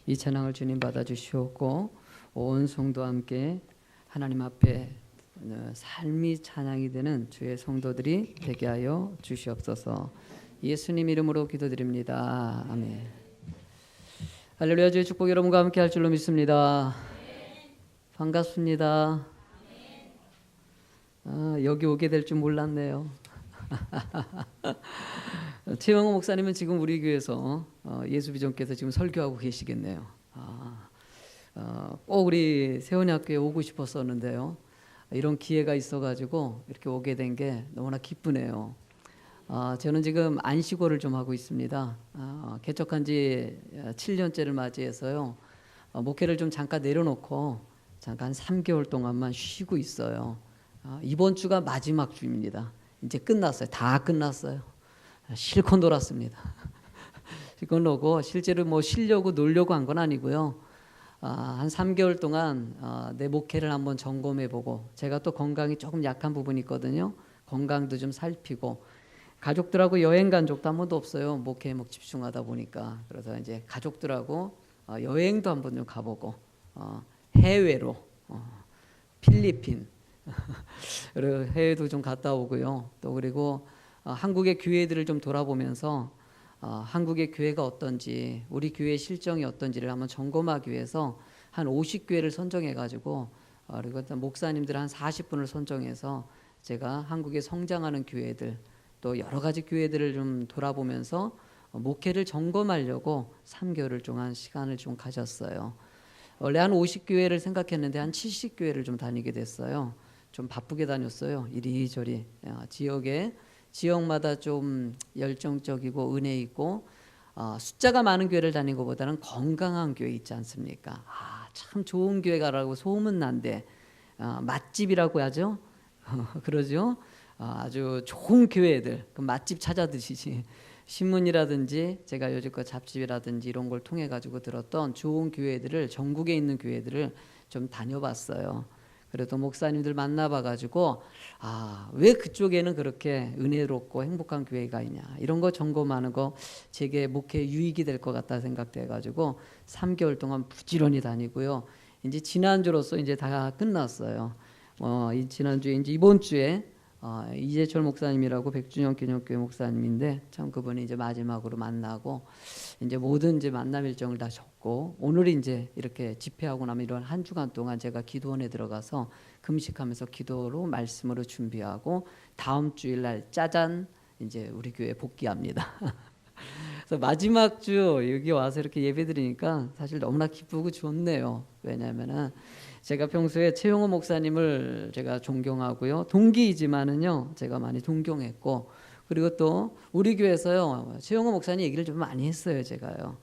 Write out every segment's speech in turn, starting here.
이 찬양을 주님 받아주시옵고 온 성도와 함께 하나님 앞에 삶이 찬양이 되는 주의 성도들이 되게 하여 주시옵소서. 예수님 이름으로 기도드립니다. 아멘. 할렐루야. 주의 축복 여러분과 함께 할 줄로 믿습니다. 반갑습니다. 여기 오게 될 줄 몰랐네요. 최영호 목사님은 지금 우리 교회에서 예수비전께서 지금 설교하고 계시겠네요. 꼭 우리 세원이 학교에 오고 싶었었는데요. 이런 기회가 있어가지고 이렇게 오게 된 게 너무나 기쁘네요. 저는 지금 안식월을 좀 하고 있습니다. 개척한 지 7년째를 맞이해서요. 목회를 좀 잠깐 내려놓고 잠깐 3개월 동안만 쉬고 있어요. 이번 주가 마지막 주입니다. 이제 끝났어요. 다 끝났어요. 실컷 놀았습니다. 실컷 놀고 실제로 뭐 쉬려고 놀려고 한 건 아니고요. 한 3개월 동안 내 목회를 한번 점검해보고, 제가 또 건강이 조금 약한 부분이 있거든요. 건강도 좀 살피고, 가족들하고 여행 간 적도 한 번도 없어요. 목회에 집중하다 보니까. 그래서 이제 가족들하고 여행도 한번 좀 가보고, 해외로 필리핀 그리고 해외도 좀 갔다 오고요. 또 그리고 한국의 교회들을 좀 돌아보면서 한국의 교회가 어떤지, 우리 교회의 실정이 어떤지를 한번 점검하기 위해서 한 50교회를 선정해 가지고, 그리고 목사님들 한 40분을 선정해서 제가 한국의 성장하는 교회들, 또 여러 가지 교회들을 좀 돌아보면서 목회를 점검하려고 3개월을 동안 시간을 좀 가졌어요. 원래 한 50교회를 생각했는데 한 70교회를 좀 다니게 됐어요. 좀 바쁘게 다녔어요. 이리저리 지역마다 좀 열정적이고 은혜 있고, 숫자가 많은 교회를 다닌 것보다는 건강한 교회 있지 않습니까? 참 좋은 교회 가라고 소문난데, 맛집이라고 하죠. 그러죠. 아주 좋은 교회들, 그 맛집 찾아드시지. 신문이라든지 제가 여지껏 잡집이라든지 이런 걸 통해 가지고 들었던 좋은 교회들을, 전국에 있는 교회들을 좀 다녀봤어요. 그래도 목사님들 만나봐가지고 왜 그쪽에는 그렇게 은혜롭고 행복한 교회가 있냐, 이런 거 점검하는 거 제게 목회 유익이 될 것 같다 생각돼가지고 3개월 동안 부지런히 다니고요. 이제 지난주로서 이제 다 끝났어요. 지난주에 이제 이번 주에 이재철 목사님이라고 백주년 기념교회 목사님인데, 참 그분이 이제 마지막으로 만나고 이제 모든 이제 만남 일정을 다 적고, 오늘이 이제 이렇게 집회하고 나면 이런 한 주간 동안 제가 기도원에 들어가서 금식하면서 기도로 말씀으로 준비하고, 다음 주일날 짜잔 이제 우리 교회 복귀합니다. 그래서 마지막 주 여기 와서 이렇게 예배드리니까 사실 너무나 기쁘고 좋네요. 왜냐하면은 제가 평소에 최용호 목사님을 제가 존경하고요, 동기이지만은요 제가 많이 존경했고, 그리고 또 우리 교회에서요 최용호 목사님 얘기를 좀 많이 했어요, 제가요.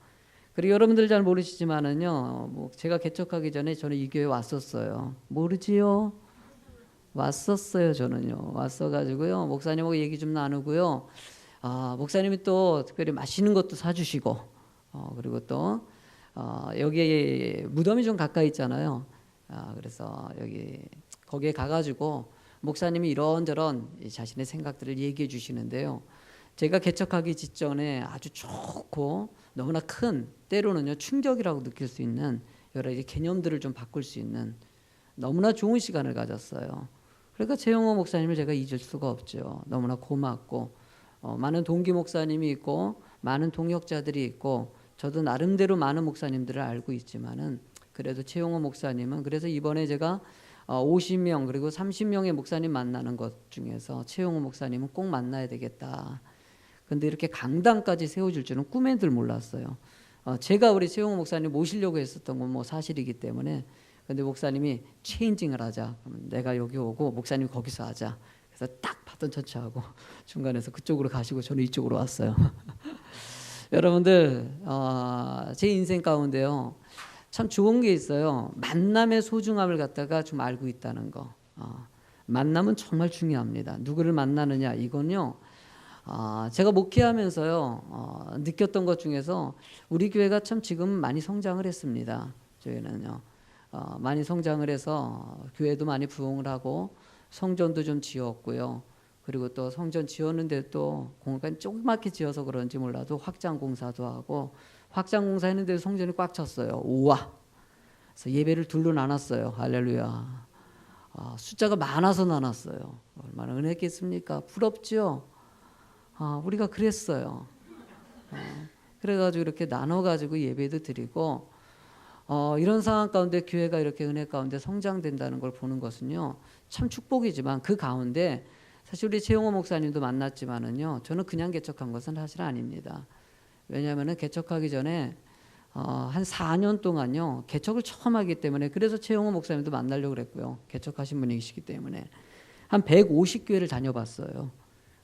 그리고 여러분들 잘 모르시지만은요, 제가 개척하기 전에 저는 이 교회 왔었어요. 모르지요? 왔었어요. 저는요 왔어가지고요 목사님하고 얘기 좀 나누고요. 목사님이 또 특별히 맛있는 것도 사주시고, 그리고 또 여기 무덤이 좀 가까이 있잖아요. 그래서 거기에 가가지고 목사님이 이런저런 자신의 생각들을 얘기해 주시는데요. 제가 개척하기 직전에 아주 좋고 너무나 큰, 때로는요 충격이라고 느낄 수 있는 여러 가지 개념들을 좀 바꿀 수 있는 너무나 좋은 시간을 가졌어요. 그러니까 최영호 목사님을 제가 잊을 수가 없죠. 너무나 고맙고, 많은 동기 목사님이 있고 많은 동역자들이 있고, 저도 나름대로 많은 목사님들을 알고 있지만은 그래도 최용호 목사님은, 그래서 이번에 제가 50명 그리고 30명의 목사님 만나는 것 중에서 최용호 목사님은 꼭 만나야 되겠다. 근데 이렇게 강당까지 세워줄 줄은 꿈에도 몰랐어요. 제가 우리 최용호 목사님 모시려고 했었던 건 뭐 사실이기 때문에. 근데 목사님이 체인징을 하자, 그러면 내가 여기 오고 목사님 거기서 하자. 그래서 딱 바톤 터치하고 중간에서 그쪽으로 가시고 저는 이쪽으로 왔어요. 여러분들, 제 인생 가운데요 참 좋은 게 있어요. 만남의 소중함을 갖다가 좀 알고 있다는 거. 만남은 정말 중요합니다. 누구를 만나느냐, 이건요 제가 목회하면서요 느꼈던 것 중에서 우리 교회가 참 지금 많이 성장을 했습니다. 저희는요 많이 성장을 해서 교회도 많이 부흥을 하고 성전도 좀 지었고요. 그리고 또 성전 지었는데 또 공간 조그맣게 지어서 그런지 몰라도 확장 공사도 하고 확장 공사했는데 성전이 꽉 찼어요. 우와. 그래서 예배를 둘로 나눴어요. 할렐루야. 숫자가 많아서 나눴어요. 얼마나 은혜겠습니까? 부럽죠? 우리가 그랬어요. 그래가지고 이렇게 나눠가지고 예배도 드리고 이런 상황 가운데 교회가 이렇게 은혜 가운데 성장된다는 걸 보는 것은요 참 축복이지만 그 가운데 사실 우리 최용호 목사님도 만났지만은요 저는 그냥 개척한 것은 사실 아닙니다. 왜냐하면은 개척하기 전에 한 4년 동안요 개척을 처음 하기 때문에 그래서 최용호 목사님도 만나려고 그랬고요. 개척하신 분이시기 때문에 한 150교회를 다녀봤어요.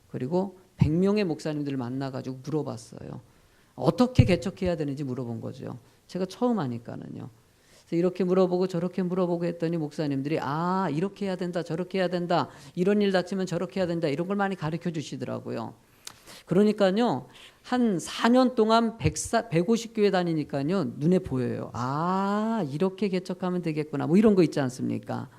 그리고 100명의 목사님들을 만나가지고 물어봤어요. 어떻게 개척해야 되는지 물어본 거죠. 제가 처음 하니까는요. 그래서 이렇게 물어보고 저렇게 물어보고 했더니 목사님들이 이렇게 해야 된다 저렇게 해야 된다 이런 일 닥치면 저렇게 해야 된다 이런 걸 많이 가르쳐 주시더라고요. 그러니까요 한 4년 동안 150교회 다니니까요 눈에 보여요. 이렇게 개척하면 되겠구나 뭐 이런 거 있지 않습니까?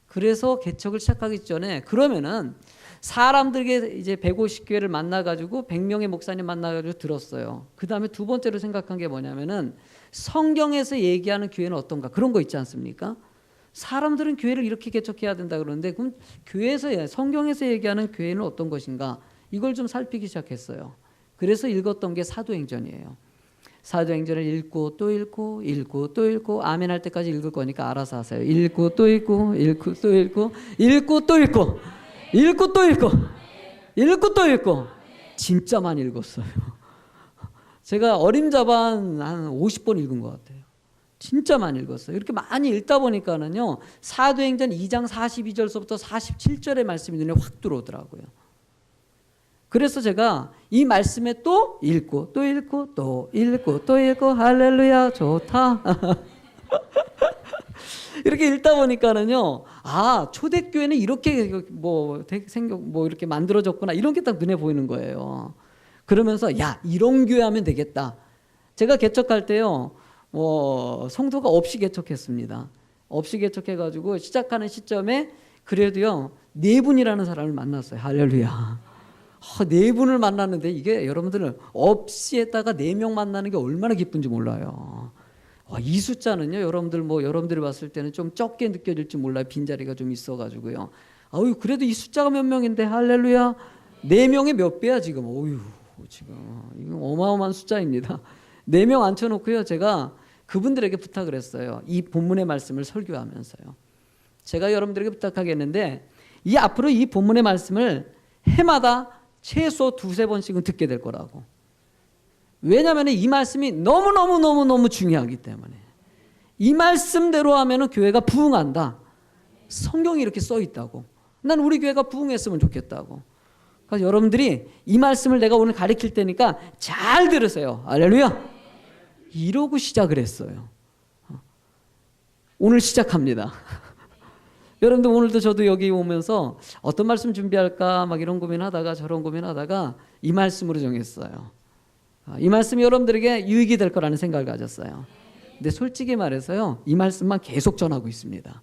그래서 개척을 시작하기 전에 그러면은 사람들에게 이제 150교회를 만나가지고 100명의 목사님 만나가지고 들었어요. 그 다음에 두 번째로 생각한 게 뭐냐면은 성경에서 얘기하는 교회는 어떤가 그런 거 있지 않습니까? 사람들은 교회를 이렇게 개척해야 된다 그러는데 그럼 교회에서 성경에서 얘기하는 교회는 어떤 것인가 이걸 좀 살피기 시작했어요. 그래서 읽었던 게 사도행전이에요. 사도행전을 읽고 또 읽고 읽고 또 읽고 아멘 할 때까지 읽을 거니까 알아서 하세요. 읽고 또 읽고 읽고 또 읽고 읽고 또 읽고 읽고 또 읽고 읽고 또 읽고 진짜 많이 읽었어요. 제가 어림잡아 한 50번 읽은 것 같아요. 진짜 많이 읽었어요. 이렇게 많이 읽다 보니까는요 사도행전 2장 42절서부터 47절의 말씀이 눈에 확 들어오더라고요. 그래서 제가 이 말씀에 또 읽고 또 읽고 또 읽고 또 읽고 할렐루야 좋다. 이렇게 읽다 보니까는요 초대교회는 이렇게 이렇게 만들어졌구나 이런 게 딱 눈에 보이는 거예요. 그러면서 이런 교회 하면 되겠다. 제가 개척할 때요 성도가 없이 개척했습니다. 없이 개척해가지고 시작하는 시점에 그래도요 4분이라는 사람을 만났어요. 할렐루야. 4분을 만났는데 이게 여러분들은 없이 했다가 4명 만나는 게 얼마나 기쁜지 몰라요. 이 숫자는요 여러분들이 봤을 때는 좀 적게 느껴질지 몰라요. 빈자리가 좀 있어가지고요. 그래도 이 숫자가 몇 명인데 할렐루야 4명의 몇 배야 지금. 지금 이건 어마어마한 숫자입니다. 4명 앉혀놓고요 제가 그분들에게 부탁을 했어요. 이 본문의 말씀을 설교하면서요. 제가 여러분들에게 부탁하겠는데 앞으로 이 본문의 말씀을 해마다 최소 2-3번씩은 듣게 될 거라고. 왜냐하면 이 말씀이 너무너무 중요하기 때문에 이 말씀대로 하면 교회가 부흥한다. 성경이 이렇게 써 있다고. 난 우리 교회가 부흥했으면 좋겠다고. 그래서 여러분들이 이 말씀을 내가 오늘 가르칠 테니까 잘 들으세요. 할렐루야. 이러고 시작을 했어요. 오늘 시작합니다. 여러분들 오늘도 저도 여기 오면서 어떤 말씀 준비할까 막 이런 고민하다가 저런 고민하다가 이 말씀으로 정했어요. 이 말씀이 여러분들에게 유익이 될 거라는 생각을 가졌어요. 근데 솔직히 말해서요 이 말씀만 계속 전하고 있습니다.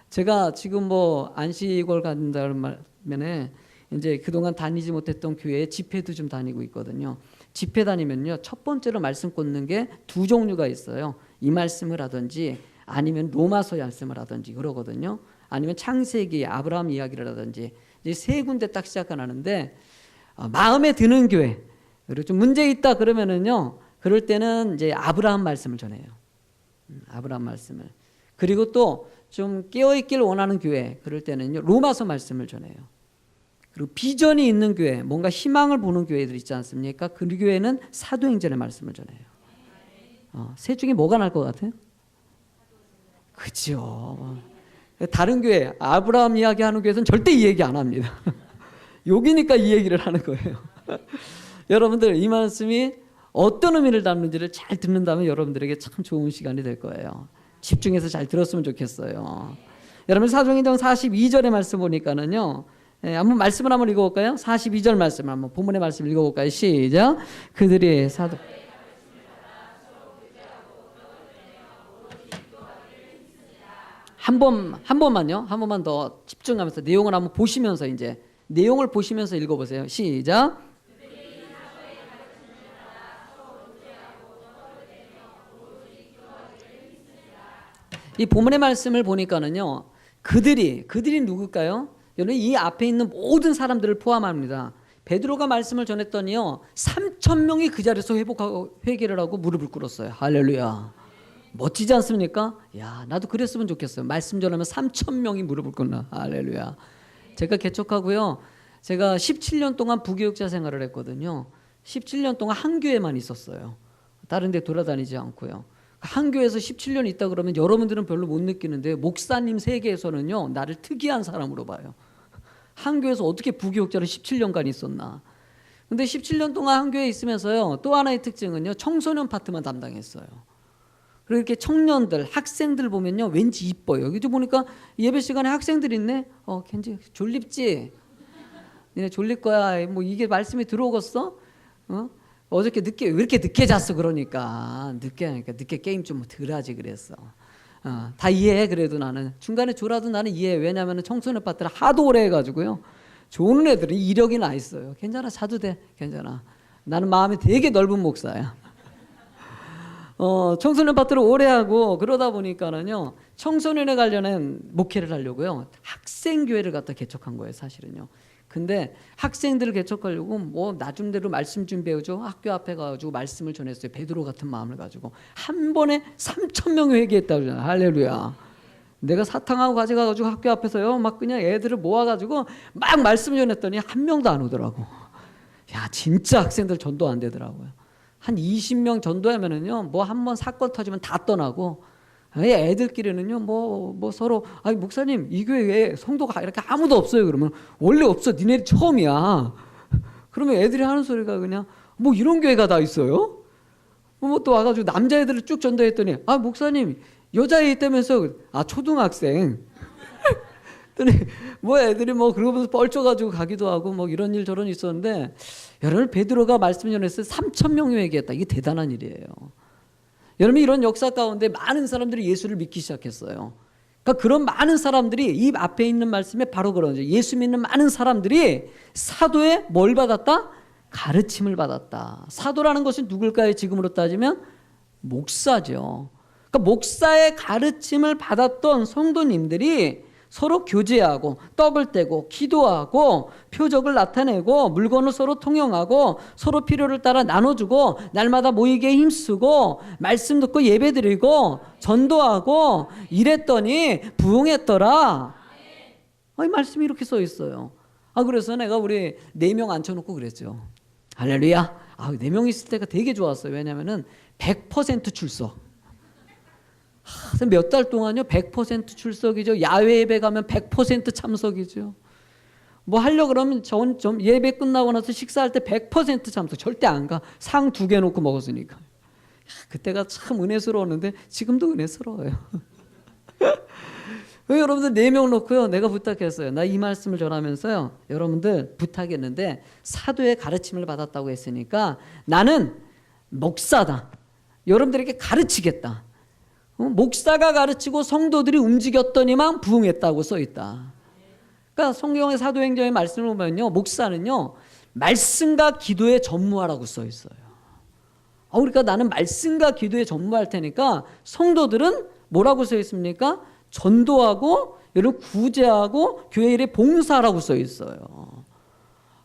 제가 지금 안식월 간다는 말면에 이제 그동안 다니지 못했던 교회에 집회도 좀 다니고 있거든요. 집회 다니면요 첫 번째로 말씀 꽂는 게 2종류가 있어요. 이 말씀을 하든지 아니면 로마서 말씀을 하든지 그러거든요. 아니면 창세기 아브라함 이야기를 하든지 이제 3군데 딱 시작하는데 마음에 드는 교회 그리고 좀 문제 있다 그러면은요 그럴 때는 이제 아브라함 말씀을 전해요. 아브라함 말씀을. 그리고 또 좀 깨어있길 원하는 교회 그럴 때는요 로마서 말씀을 전해요. 그리고 비전이 있는 교회 뭔가 희망을 보는 교회들 있지 않습니까? 그 교회는 사도행전의 말씀을 전해요. 셋 중에 뭐가 나을 것 같아요? 그죠. 다른 교회 아브라함 이야기하는 교회에서는 절대 이 얘기 안 합니다. 여기니까 이 얘기를 하는 거예요. 여러분들 이 말씀이 어떤 의미를 담는지를 잘 듣는다면 여러분들에게 참 좋은 시간이 될 거예요. 집중해서 잘 들었으면 좋겠어요. 여러분 사도행전 42절의 말씀 보니까는요 한번 말씀을 한번 읽어볼까요? 42절 말씀 한번 본문의 말씀 읽어볼까요? 시작. 그들이 사도 한 번만요. 한 번만 더 집중하면서 내용을 한번 보시면서 이제 내용을 보시면서 읽어보세요. 시작. 이 본문의 말씀을 보니까는요, 그들이 누굴까요? 여러분, 이 앞에 있는 모든 사람들을 포함합니다. 베드로가 말씀을 전했더니요, 3,000명이 그 자리에서 회개를 하고 무릎을 꿇었어요. 할렐루야. 멋지지 않습니까? 야, 나도 그랬으면 좋겠어요. 말씀 전하면 3,000명이 무릎을 꿇나. 할렐루야. 제가 개척하고요, 제가 17년 동안 부교육자 생활을 했거든요. 17년 동안 한 교회만 있었어요. 다른 데 돌아다니지 않고요. 한 교회에서 17년 있다 그러면 여러분들은 별로 못 느끼는데, 목사님 세계에서는요, 나를 특이한 사람으로 봐요. 한 교회에서 어떻게 부교육자를 17년간 있었나. 근데 17년 동안 한 교회에 있으면서요, 또 하나의 특징은요, 청소년 파트만 담당했어요. 그리고 이렇게 청년들, 학생들 보면요, 왠지 이뻐요. 여기 보니까 예배 시간에 학생들 있네? 겐지 졸립지? 니네 졸릴 거야. 뭐 이게 말씀이 들어오겠어? 어저께 늦게, 왜 이렇게 늦게 잤어? 그러니까. 늦게 게임 좀 덜 하지 그랬어. 다 이해해. 그래도 나는 중간에 졸아도 나는 이해해. 왜냐하면 청소년 파트를 하도 오래 해가지고요, 좋은 애들은 이력이 나 있어요. 괜찮아, 자도 돼. 괜찮아. 나는 마음이 되게 넓은 목사야. 청소년 파트를 오래 하고 그러다 보니까는요, 청소년에 관련한 목회를 하려고요, 학생교회를 갖다 개척한 거예요, 사실은요. 근데 학생들을 개척하려고 뭐 나중대로 말씀 준비해오죠. 학교 앞에 가가지고 말씀을 전했어요. 베드로 같은 마음을 가지고 한 번에 3,000명이 회개했다고 그러잖아요. 할렐루야. 내가 사탕하고 가져가가지고 학교 앞에서요, 막 그냥 애들을 모아가지고 막 말씀 전했더니 한 명도 안 오더라고. 야, 진짜 학생들 전도 안 되더라고요. 한 20명 전도하면은요, 뭐 한 번 사건 터지면 다 떠나고, 애들끼리는요, 뭐 서로, 아니, 목사님, 이 교회에 성도가 이렇게 아무도 없어요. 그러면, 원래 없어. 니네 처음이야. 그러면 애들이 하는 소리가 그냥, 뭐 이런 교회가 다 있어요? 뭐 또 와가지고 남자애들을 쭉 전도했더니, 아, 목사님, 여자애 있다면서, 아, 초등학생. 뭐 애들이 뭐 그러면서 뻘쳐가지고 가기도 하고 뭐 이런 일 저런 일 있었는데, 여러분, 베드로가 말씀 전했을 때 3,000명이 회개했다. 이게 대단한 일이에요. 여러분, 이런 역사 가운데 많은 사람들이 예수를 믿기 시작했어요. 그러니까 그런 많은 사람들이 이 앞에 있는 말씀에 바로 그런 거죠. 예수 믿는 많은 사람들이 사도의 뭘 받았다? 가르침을 받았다. 사도라는 것은 누굴까요? 지금으로 따지면 목사죠. 그러니까 목사의 가르침을 받았던 성도님들이 서로 교제하고 떡을 떼고 기도하고 표적을 나타내고 물건을 서로 통용하고 서로 필요를 따라 나눠주고 날마다 모이게 힘쓰고 말씀 듣고 예배드리고 전도하고 이랬더니 부흥했더라. 이 말씀이 이렇게 써 있어요. 그래서 내가 우리 4명 앉혀놓고 그랬죠. 할렐루야. 4명 있을 때가 되게 좋았어요. 왜냐하면 100% 출석. 몇 달 동안요, 100% 출석이죠. 야외 예배 가면 100% 참석이죠. 뭐 하려고 그러면 좀 예배 끝나고 나서 식사할 때 100% 참석. 절대 안 가. 상 2개 놓고 먹었으니까. 그때가 참 은혜스러웠는데 지금도 은혜스러워요. 여러분들 4명 놓고요, 내가 부탁했어요. 나 이 말씀을 전하면서요, 여러분들 부탁했는데 사도의 가르침을 받았다고 했으니까 나는 목사다. 여러분들에게 가르치겠다. 목사가 가르치고 성도들이 움직였더니만 부흥했다고 써있다. 그러니까 성경의 사도행전의 말씀을 보면요, 목사는요, 말씀과 기도에 전무하라고 써있어요. 그러니까 나는 말씀과 기도에 전무할 테니까 성도들은 뭐라고 써있습니까? 전도하고 여러분 구제하고 교회 일에 봉사하라고 써있어요.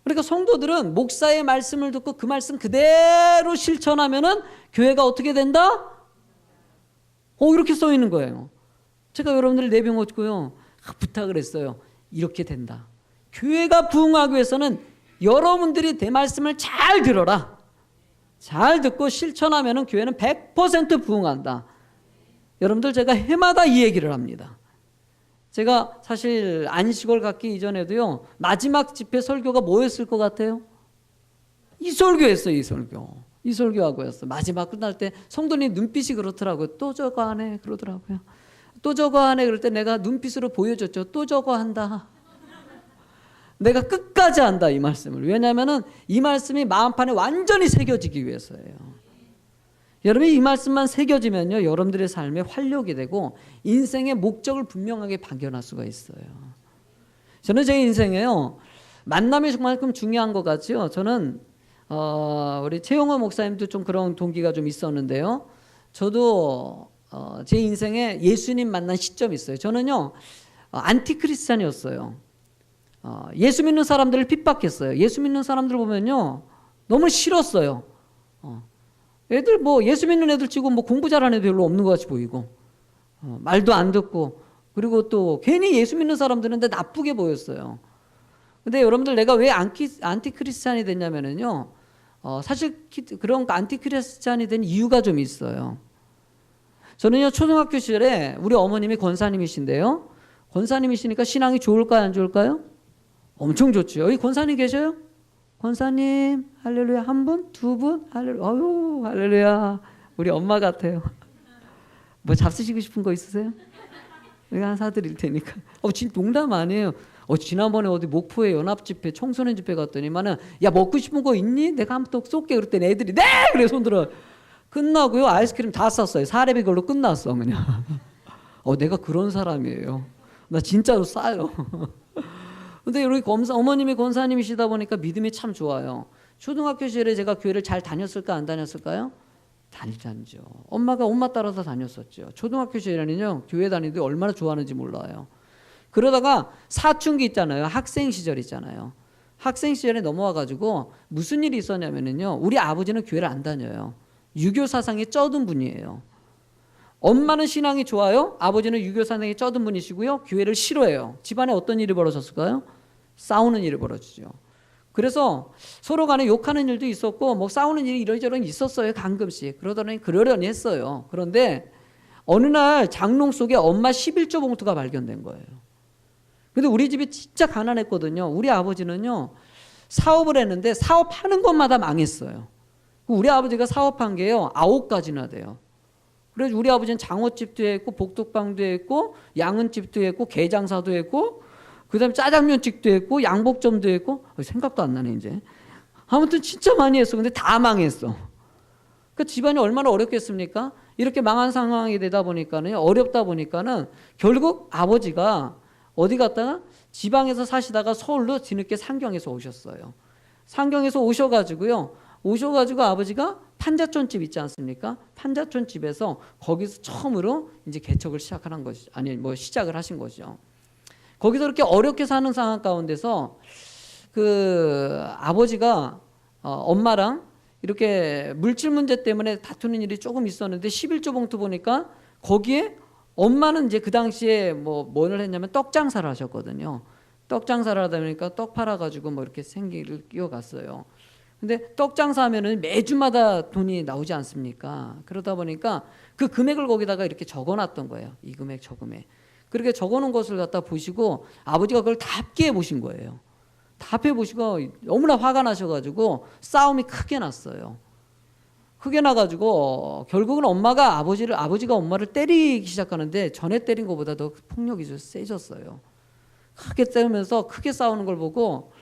그러니까 성도들은 목사의 말씀을 듣고 그 말씀 그대로 실천하면은 교회가 어떻게 된다? 이렇게 써 있는 거예요. 제가 여러분들 4명 얻고요, 부탁을 했어요. 이렇게 된다. 교회가 부흥하기 위해서는 여러분들이 내 말씀을 잘 들어라. 잘 듣고 실천하면 교회는 100% 부흥한다. 여러분들, 제가 해마다 이 얘기를 합니다. 제가 사실 안식월 갖기 이전에도요, 마지막 집회 설교가 뭐였을 것 같아요? 이 설교였어요. 이 설교하고 였어. 마지막 끝날 때 성도님 눈빛이 그렇더라고요. 또 저거 하네 그러더라고요. 또 저거 하네 그럴 때 내가 눈빛으로 보여줬죠. 또 저거 한다. 내가 끝까지 한다, 이 말씀을. 왜냐하면 이 말씀이 마음판에 완전히 새겨지기 위해서예요. 여러분이 이 말씀만 새겨지면요, 여러분들의 삶에 활력이 되고 인생의 목적을 분명하게 발견할 수가 있어요. 저는 제 인생에요, 만남이 정말큼 중요한 것 같지요. 저는 우리 최용호 목사님도 좀 그런 동기가 좀 있었는데요. 저도 제 인생에 예수님 만난 시점이 있어요. 저는요 안티크리스찬이었어요. 예수 믿는 사람들을 핍박했어요. 예수 믿는 사람들 보면요 너무 싫었어요. 애들 뭐 예수 믿는 애들 치고 뭐 공부 잘하는 애들 별로 없는 것 같이 보이고 말도 안 듣고, 그리고 또 괜히 예수 믿는 사람들은 나쁘게 보였어요. 근데 여러분들 내가 왜 안티크리스찬이 됐냐면요 사실 그런 안티크리스찬이 된 이유가 좀 있어요. 저는요 초등학교 시절에 우리 어머님이 권사님이신데요, 권사님이시니까 신앙이 좋을까요 안 좋을까요? 엄청 좋죠. 여기 권사님 계셔요? 권사님 할렐루야 한 분? 두 분? 할렐루야. 어유 할렐루야. 우리 엄마 같아요. 뭐 잡수시고 싶은 거 있으세요? 내가 하나 사드릴 테니까. 진짜 농담 아니에요. 지난번에 어디 목포에 연합집회 청소년 집회 갔더니만은 야 먹고 싶은 거 있니? 내가 한 번 쏠게. 그랬더니 애들이 네! 그래 손들어. 끝나고요 아이스크림 다 쌌어요. 사례비 걸로 끝났어 그냥. 내가 그런 사람이에요. 나 진짜로 싸요. 근데 우리 어머님이 권사님이시다 보니까 믿음이 참 좋아요. 초등학교 시절에 제가 교회를 잘 다녔을까 안 다녔을까요? 다니죠. 엄마가 엄마 따라서 다녔었죠. 초등학교 시절에는요 교회 다니는데 얼마나 좋아하는지 몰라요. 그러다가 사춘기 있잖아요. 학생 시절 있잖아요. 학생 시절에 넘어와가지고 무슨 일이 있었냐면요 우리 아버지는 교회를 안 다녀요. 유교 사상에 쩌든 분이에요. 엄마는 신앙이 좋아요. 아버지는 유교 사상에 쩌든 분이시고요. 교회를 싫어해요. 집안에 어떤 일이 벌어졌을까요? 싸우는 일이 벌어지죠. 그래서 서로 간에 욕하는 일도 있었고 뭐 싸우는 일이 이런저런 있었어요. 가끔씩. 그러려니 했어요. 그런데 어느 날 장롱 속에 엄마 11조 봉투가 발견된 거예요. 근데 우리 집이 진짜 가난했거든요. 우리 아버지는요 사업을 했는데 사업하는 것마다 망했어요. 우리 아버지가 사업한 게요 9가지나 돼요. 그래서 우리 아버지는 장어집도 했고 복덕방도 했고 양은집도 했고 게장사도 했고 그다음에 짜장면집도 했고 양복점도 했고 생각도 안 나네 이제. 아무튼 진짜 많이 했어. 근데 다 망했어. 그 집안이 얼마나 어렵겠습니까? 이렇게 망한 상황이 되다 보니까는 어렵다 보니까는 결국 아버지가 어디 갔다가 지방에서 사시다가 서울로 뒤늦게 상경에서 오셨어요. 상경에서 오셔가지고 아버지가 판자촌집 있지 않습니까? 판자촌집에서 거기서 처음으로 이제 개척을 시작하는 것이 시작을 하신 거죠. 거기서 그렇게 어렵게 사는 상황 가운데서 그 아버지가 엄마랑 이렇게 물질 문제 때문에 다투는 일이 조금 있었는데 11조 봉투 보니까 거기에 엄마는 이제 그 당시에 뭘 했냐면 떡 장사를 하셨거든요. 떡 장사를 하다 보니까 떡 팔아가지고 이렇게 생계를 끼워갔어요. 근데 떡 장사하면은 매주마다 돈이 나오지 않습니까? 그러다 보니까 그 금액을 거기다가 이렇게 적어놨던 거예요. 이 금액 저 금액. 그렇게 적어놓은 것을 갖다 보시고 아버지가 그걸 다 합계해 보신 거예요. 다 합해 보시고 너무나 화가 나셔가지고 싸움이 크게 났어요. 크게 나가지고 결국은 아버지가 엄마를 때리기 시작하는데 전에 때린 것보다 더 폭력이 좀 세졌어요. 크게 때리면서 크게 싸우는 걸 보고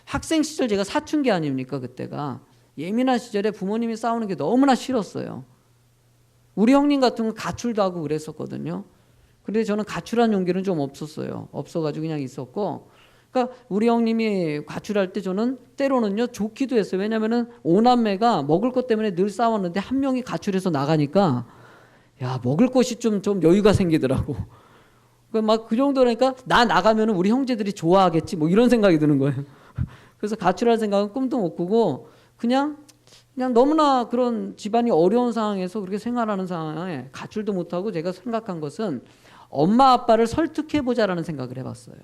학생 시절 제가 사춘기 아닙니까 그때가. 예민한 시절에 부모님이 싸우는 게 너무나 싫었어요. 우리 형님 같은 건 가출도 하고 그랬었거든요. 근데 저는 가출한 용기는 좀 없었어요. 없어가지고 그냥 있었고, 그러니까 우리 형님이 가출할 때 저는 때로는요 좋기도 했어요. 왜냐면은 5남매가 먹을 것 때문에 늘 싸웠는데 한 명이 가출해서 나가니까 야 먹을 것이 좀 여유가 생기더라고. 막 그 정도라니까 나 나가면은 우리 형제들이 좋아하겠지 뭐 이런 생각이 드는 거예요. 그래서 가출할 생각은 꿈도 못 꾸고 그냥 너무나 그런 집안이 어려운 상황에서 그렇게 생활하는 상황에 가출도 못하고 제가 생각한 것은 엄마 아빠를 설득해보자라는 생각을 해봤어요.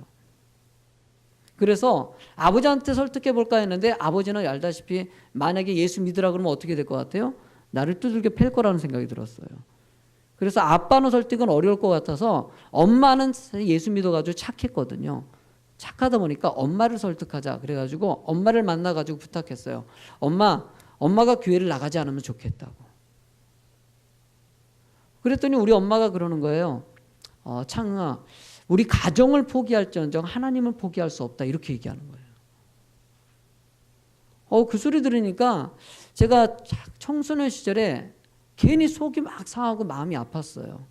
그래서 아버지한테 설득해볼까 했는데 아버지는 알다시피 만약에 예수 믿으라 그러면 어떻게 될 것 같아요? 나를 두들겨 팰 거라는 생각이 들었어요. 그래서 아빠는 설득은 어려울 것 같아서 엄마는 예수 믿어가지고 착했거든요. 착하다 보니까 엄마를 설득하자 그래가지고 엄마를 만나가지고 부탁했어요. 엄마가 교회를 나가지 않으면 좋겠다고. 그랬더니 우리 엄마가 그러는 거예요. 창아, 우리 가정을 포기할지언정 하나님은 포기할 수 없다 이렇게 얘기하는 거예요. 그 소리 들으니까 제가 청소년 시절에 괜히 속이 막 상하고 마음이 아팠어요.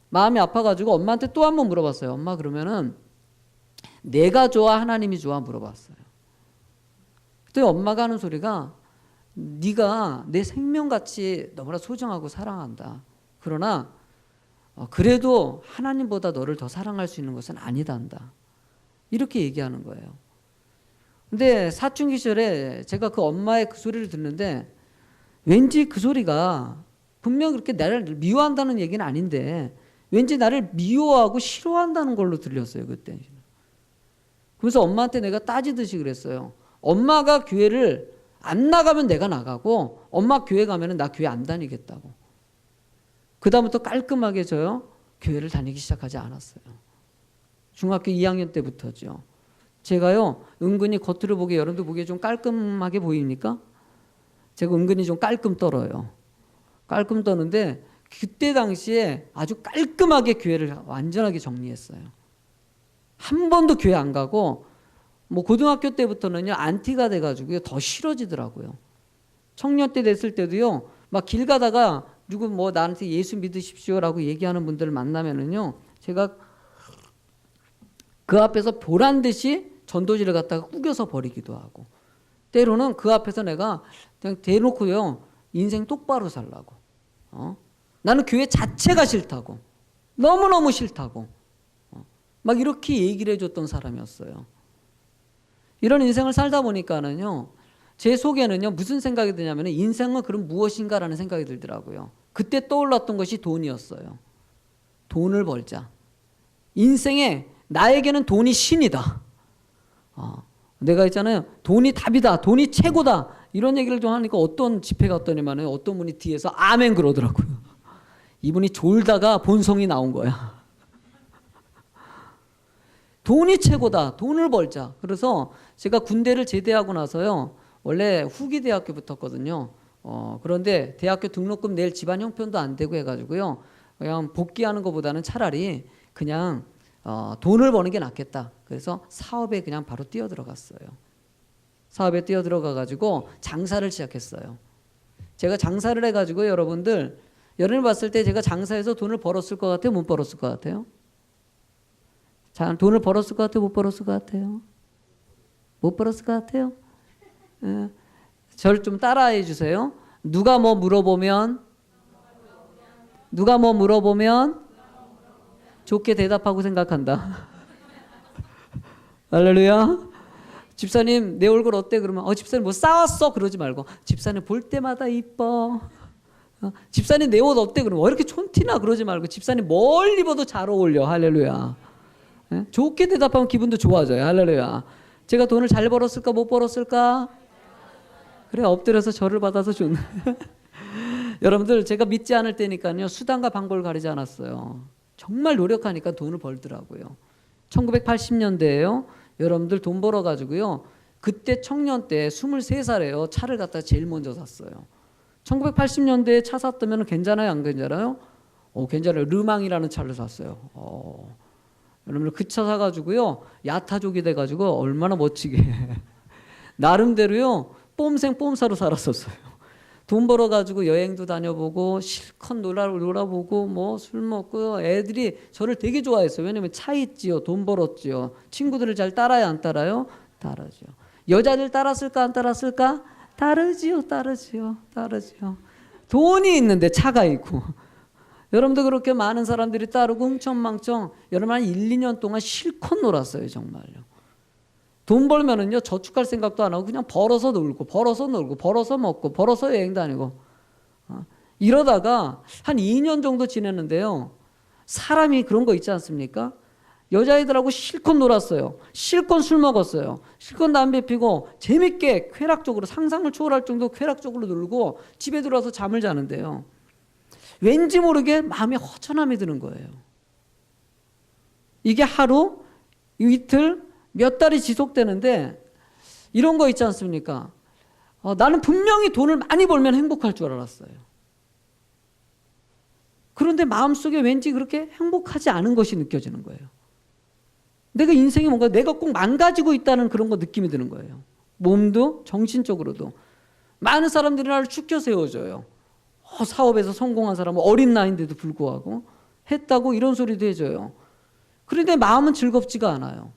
마음이 아파가지고 엄마한테 또 한 번 물어봤어요. 엄마 그러면은 내가 좋아 하나님이 좋아 물어봤어요. 그때 엄마가 하는 소리가 네가 내 생명같이 너무나 소중하고 사랑한다. 그러나 그래도 하나님보다 너를 더 사랑할 수 있는 것은 아니단다. 이렇게 얘기하는 거예요. 근데 사춘기 시절에 제가 그 엄마의 그 소리를 듣는데 왠지 그 소리가 분명 그렇게 나를 미워한다는 얘기는 아닌데 왠지 나를 미워하고 싫어한다는 걸로 들렸어요. 그때. 그래서 엄마한테 내가 따지듯이 그랬어요. 엄마가 교회를 안 나가면 내가 나가고 엄마 교회 가면 나 교회 안 다니겠다고. 그다음부터 깔끔하게 저요 교회를 다니기 시작하지 않았어요. 중학교 2학년 때부터죠. 제가요 은근히 겉으로 보기에 여러분들 보기에 좀 깔끔하게 보입니까? 제가 은근히 좀 깔끔 떨어요. 깔끔 떠는데 그때 당시에 아주 깔끔하게 교회를 완전하게 정리했어요. 한 번도 교회 안 가고 뭐 고등학교 때부터는요 안티가 돼가지고요 더 싫어지더라고요. 청년 때 됐을 때도요 막 길 가다가 누구 뭐 나한테 예수 믿으십시오라고 얘기하는 분들을 만나면은요 제가 그 앞에서 보란 듯이 전도지를 갖다가 꾸겨서 버리기도 하고 때로는 그 앞에서 내가 그냥 대놓고요 인생 똑바로 살라고 나는 교회 자체가 싫다고 너무너무 싫다고 막 이렇게 얘기를 해줬던 사람이었어요. 이런 인생을 살다 보니까는요 제 속에는요 무슨 생각이 드냐면 인생은 그럼 무엇인가라는 생각이 들더라고요. 그때 떠올랐던 것이 돈이었어요. 돈을 벌자. 인생에 나에게는 돈이 신이다. 내가 있잖아요. 돈이 답이다. 돈이 최고다. 이런 얘기를 좀 하니까 어떤 집회 갔더니만 어떤 분이 뒤에서 아멘 그러더라고요. 이분이 졸다가 본성이 나온 거야. 돈이 최고다. 돈을 벌자. 그래서 제가 군대를 제대하고 나서요. 원래 후기 대학교 붙었거든요. 그런데 대학교 등록금 낼 집안 형편도 안 되고 해가지고요. 그냥 복귀하는 것보다는 차라리 그냥 돈을 버는 게 낫겠다. 그래서 사업에 그냥 바로 뛰어들어갔어요. 사업에 뛰어들어가가지고 장사를 시작했어요. 제가 장사를 해가지고 여러분들 봤을 때 제가 장사해서 돈을 벌었을 것 같아요? 못 벌었을 것 같아요? 돈을 벌었을 것 같아요? 못 벌었을 것 같아요? 못 벌었을 것 같아요? 예. 저를 좀 따라해 주세요. 누가 뭐 물어보면 좋게 대답하고 생각한다. 할렐루야. 집사님 내 얼굴 어때? 그러면 집사님 뭐 싸웠어? 그러지 말고 집사님 볼 때마다 이뻐. 집사님 내 옷 어때? 그러면 이렇게 촌티나? 그러지 말고 집사님 뭘 입어도 잘 어울려. 할렐루야. 예? 좋게 대답하면 기분도 좋아져요. 할렐루야. 제가 돈을 잘 벌었을까 못 벌었을까? 그래 엎드려서 절을 받아서 좋네. 여러분들 제가 믿지 않을 때니까요 수단과 방법을 가리지 않았어요. 정말 노력하니까 돈을 벌더라고요. 1980년대에요. 여러분들 돈 벌어가지고요. 그때 청년 때 23살에요. 차를 갖다 제일 먼저 샀어요. 1980년대에 차 샀다면 괜찮아요? 안 괜찮아요? 괜찮아요. 르망이라는 차를 샀어요. 여러분들 그 차 사가지고요. 야타족이 돼가지고 얼마나 멋지게. 나름대로요. 뽐생 뽐사로 살았었어요. 돈 벌어가지고 여행도 다녀보고 실컷 놀아보고 뭐 술 먹고 애들이 저를 되게 좋아했어요. 왜냐면 차 있지요. 돈 벌었지요. 친구들을 잘 따라요? 안 따라요? 따르죠. 여자들 따랐을까 안 따랐을까? 따르지요. 돈이 있는데 차가 있고. 여러분도 그렇게 많은 사람들이 따르고 흥청망청 여러분 한 1, 2년 동안 실컷 놀았어요. 정말요. 돈 벌면은요 저축할 생각도 안 하고 그냥 벌어서 놀고 벌어서 먹고 벌어서 여행 다니고 이러다가 한 2년 정도 지냈는데요. 사람이 그런 거 있지 않습니까? 여자애들하고 실컷 놀았어요. 실컷 술 먹었어요. 실컷 담배 피고 재밌게 쾌락적으로 상상을 초월할 정도로 쾌락적으로 놀고 집에 들어와서 잠을 자는데요. 왠지 모르게 마음에 허전함이 드는 거예요. 이게 하루, 이틀, 몇 달이 지속되는데 이런 거 있지 않습니까? 나는 분명히 돈을 많이 벌면 행복할 줄 알았어요. 그런데 마음속에 왠지 그렇게 행복하지 않은 것이 느껴지는 거예요. 내가 인생이 뭔가 내가 꼭 망가지고 있다는 그런 거 느낌이 드는 거예요. 몸도 정신적으로도. 많은 사람들이 나를 축켜 세워줘요. 사업에서 성공한 사람은 어린 나이인데도 불구하고 했다고 이런 소리도 해줘요. 그런데 마음은 즐겁지가 않아요.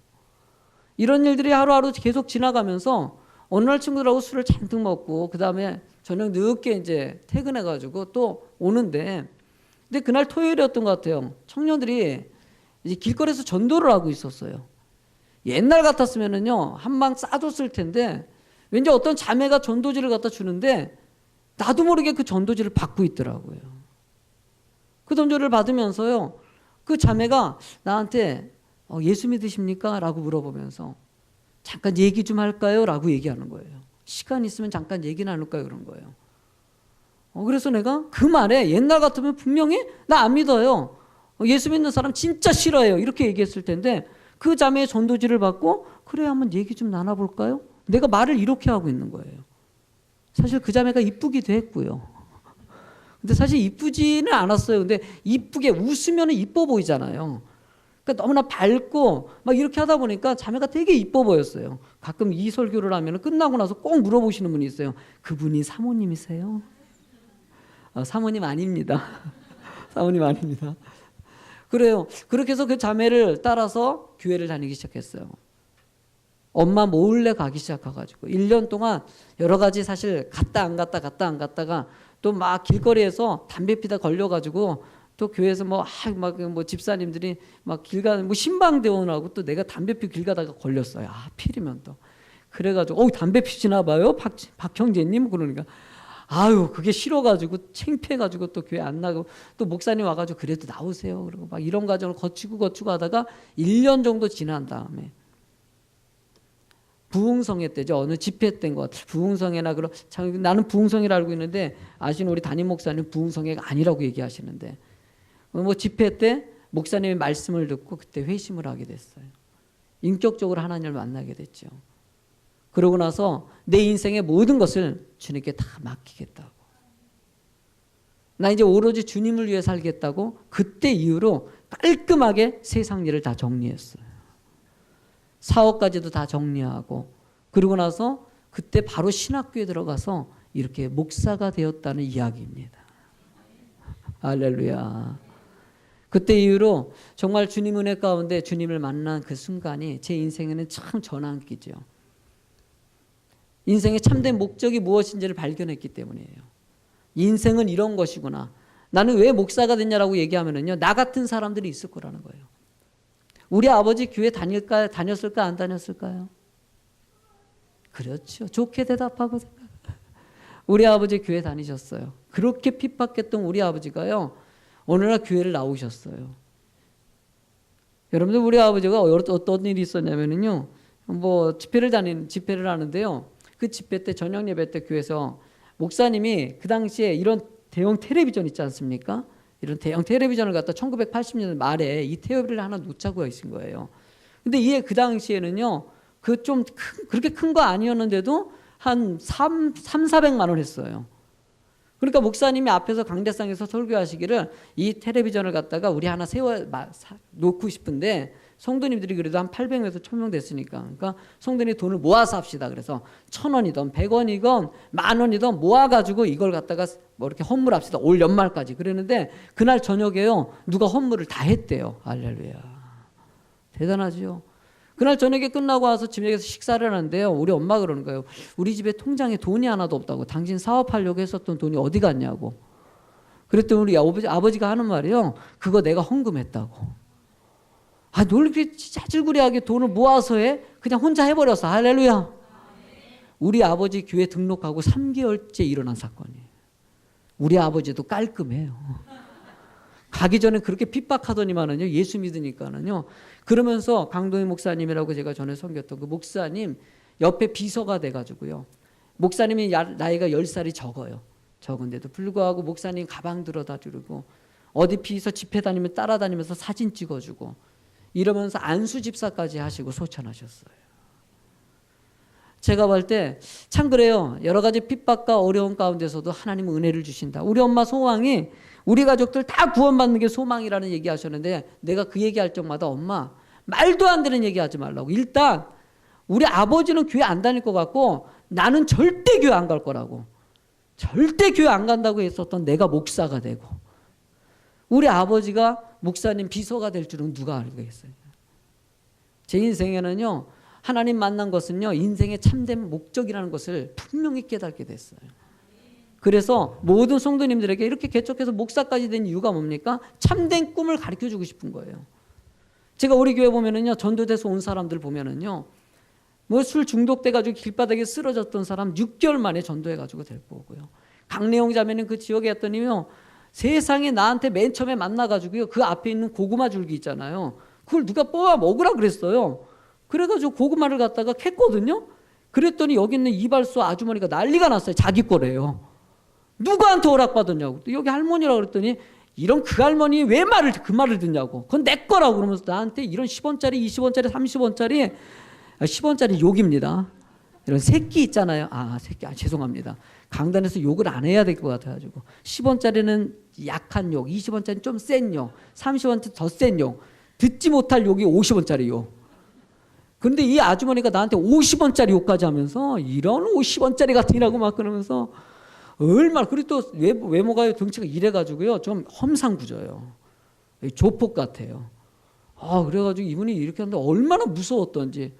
이런 일들이 하루하루 계속 지나가면서 어느 날 친구들하고 술을 잔뜩 먹고 그 다음에 저녁 늦게 이제 퇴근해가지고 또 오는데 근데 그날 토요일이었던 것 같아요. 청년들이 이제 길거리에서 전도를 하고 있었어요. 옛날 같았으면은요, 한 방 쏴줬을 텐데, 왠지 어떤 자매가 전도지를 갖다 주는데, 나도 모르게 그 전도지를 받고 있더라고요. 그 전도를 받으면서요, 그 자매가 나한테 예수 믿으십니까? 라고 물어보면서 잠깐 얘기 좀 할까요? 라고 얘기하는 거예요. 시간 있으면 잠깐 얘기 나눌까요? 그런 거예요. 그래서 내가 그 말에 옛날 같으면 분명히 나 안 믿어요. 예수 믿는 사람 진짜 싫어해요. 이렇게 얘기했을 텐데 그 자매의 전도지를 받고 그래 한번 얘기 좀 나눠볼까요? 내가 말을 이렇게 하고 있는 거예요. 사실 그 자매가 이쁘기도 했고요. 근데 사실 이쁘지는 않았어요. 근데 이쁘게 웃으면 이뻐 보이잖아요. 그러니까 너무나 밝고 막 이렇게 하다 보니까 자매가 되게 이뻐 보였어요. 가끔 이 설교를 하면 끝나고 나서 꼭 물어보시는 분이 있어요. 그분이 사모님이세요? 사모님 아닙니다. 사모님 아닙니다. 그래요. 그렇게 해서 그 자매를 따라서 교회를 다니기 시작했어요. 엄마 몰래 가기 시작해가지고 1년 동안 여러 가지 사실 갔다 안 갔다가 또 막 길거리에서 담배 피다 걸려가지고 또 교회에서 뭐 집사님들이 막 길 가는 뭐 신방대원하고 또 내가 담배 피고 길 가다가 걸렸어요. 필이면 또 그래가지고 담배 피시나 봐요 박 형제님 그러니까 아유 그게 싫어가지고 창피해가지고 또 교회 안 나가고 또 목사님 와가지고 그래도 나오세요 그리고 막 이런 과정을 거치고 하다가 1년 정도 지난 다음에 부흥성회 때죠. 어느 집회 때인 것 같아요. 부흥성회나 나는 부흥성회를 알고 있는데 아시는 우리 담임 목사님 부흥성회가 아니라고 얘기하시는데 뭐 집회 때 목사님의 말씀을 듣고 그때 회심을 하게 됐어요. 인격적으로 하나님을 만나게 됐죠. 그러고 나서 내 인생의 모든 것을 주님께 다 맡기겠다고. 나 이제 오로지 주님을 위해 살겠다고 그때 이후로 깔끔하게 세상 일을 다 정리했어요. 사업까지도 다 정리하고 그러고 나서 그때 바로 신학교에 들어가서 이렇게 목사가 되었다는 이야기입니다. 할렐루야. 그때 이후로 정말 주님 은혜 가운데 주님을 만난 그 순간이 제 인생에는 참 전환기죠. 인생의 참된 목적이 무엇인지를 발견했기 때문이에요. 인생은 이런 것이구나. 나는 왜 목사가 됐냐라고 얘기하면은요, 나 같은 사람들이 있을 거라는 거예요. 우리 아버지 교회 다녔을까 안 다녔을까요? 그렇죠. 좋게 대답하고 우리 아버지 교회 다니셨어요. 그렇게 핍박했던 우리 아버지가요, 어느 날 교회를 나오셨어요. 여러분들 우리 아버지가 어떤 일이 있었냐면요, 뭐 집회를 하는데요. 그 집회 때 저녁 예배 때 교회에서 목사님이 그 당시에 이런 대형 텔레비전 있지 않습니까? 이런 대형 텔레비전을 갖다 1980년대 말에 이 테이블을 하나 놓자고 하신 거예요. 근데 이게 그 당시에는요, 그렇게 큰 거 아니었는데도 한 400만 원 했어요. 그러니까 목사님이 앞에서 강대상에서 설교하시기를 이 텔레비전을 갖다가 우리 하나 놓고 싶은데 성도님들이 그래도 한 800명에서 1000명 됐으니까 그러니까 성도님이 돈을 모아서 합시다. 그래서 1000원이든 100원이건 10,000원이든 모아가지고 이걸 갖다가 뭐 이렇게 헌물합시다. 올 연말까지. 그랬는데 그날 저녁에요, 누가 헌물을 다 했대요. 할렐루야. 대단하죠. 그날 저녁에 끝나고 와서 집에서 식사를 하는데요, 우리 엄마가 그러는 거예요. 우리 집에 통장에 돈이 하나도 없다고. 당신 사업하려고 했었던 돈이 어디 갔냐고. 그랬더니 우리 아버지가 하는 말이요, 그거 내가 헌금했다고. 뭘 이렇게 짜질구리하게 돈을 모아서 해? 그냥 혼자 해버렸어. 할렐루야. 우리 아버지 교회 등록하고 3개월째 일어난 사건이에요. 우리 아버지도 깔끔해요. 가기 전에 그렇게 핍박하더니만은요, 예수 믿으니까는요. 그러면서 강동희 목사님이라고 제가 전에 섬겼던 그 목사님 옆에 비서가 돼가지고요. 목사님이 나이가 10살이 적은데도 불구하고 목사님 가방 들어다 주고 어디 비서 집회 다니면 따라다니면서 사진 찍어주고 이러면서 안수 집사까지 하시고 소천하셨어요. 제가 볼 때 참 그래요. 여러 가지 핍박과 어려움 가운데서도 하나님은 은혜를 주신다. 우리 엄마 소망이 우리 가족들 다 구원받는 게 소망이라는 얘기 하셨는데 내가 그 얘기할 적마다 엄마 말도 안 되는 얘기 하지 말라고. 일단 우리 아버지는 교회 안 다닐 것 같고 나는 절대 교회 안 갈 거라고. 절대 교회 안 간다고 했었던 내가 목사가 되고 우리 아버지가 목사님 비서가 될 줄은 누가 알겠어요. 제 인생에는요, 하나님 만난 것은요, 인생의 참된 목적이라는 것을 분명히 깨닫게 됐어요. 그래서 모든 성도님들에게 이렇게 개척해서 목사까지 된 이유가 뭡니까? 참된 꿈을 가르쳐주고 싶은 거예요. 제가 우리 교회 보면은요, 전도돼서 온 사람들 보면은요, 뭐 술 중독돼가지고 길바닥에 쓰러졌던 사람 6개월 만에 전도해가지고 데리고 오고요. 강내용 자매는 그 지역에 했더니요, 세상에 나한테 맨 처음에 만나가지고요, 그 앞에 있는 고구마 줄기 있잖아요. 그걸 누가 뽑아 먹으라 그랬어요. 그래가지고 고구마를 갖다가 캤거든요. 그랬더니 여기 있는 이발소 아주머니가 난리가 났어요. 자기 거래요. 누구한테 허락받았냐고. 또 여기 할머니라고 그랬더니 이런 그 할머니 왜 그 말을 듣냐고. 그건 내 거라고. 그러면서 나한테 이런 10원짜리, 20원짜리, 30원짜리, 10원짜리 욕입니다. 이런 새끼 있잖아요. 새끼. 죄송합니다. 강단에서 욕을 안 해야 될 것 같아가지고. 10원짜리는 약한 욕, 20원짜리는 좀 센 욕, 30원짜리 더 센 욕. 듣지 못할 욕이 50원짜리 욕. 근데 이 아주머니가 나한테 50원짜리 욕까지 하면서 이런 50원짜리 같으라고 막 그러면서 얼마나. 그리고 또 외모가 덩치가 이래가지고요, 좀 험상궂어요. 조폭 같아요. 그래가지고 이분이 이렇게 하는데 얼마나 무서웠던지.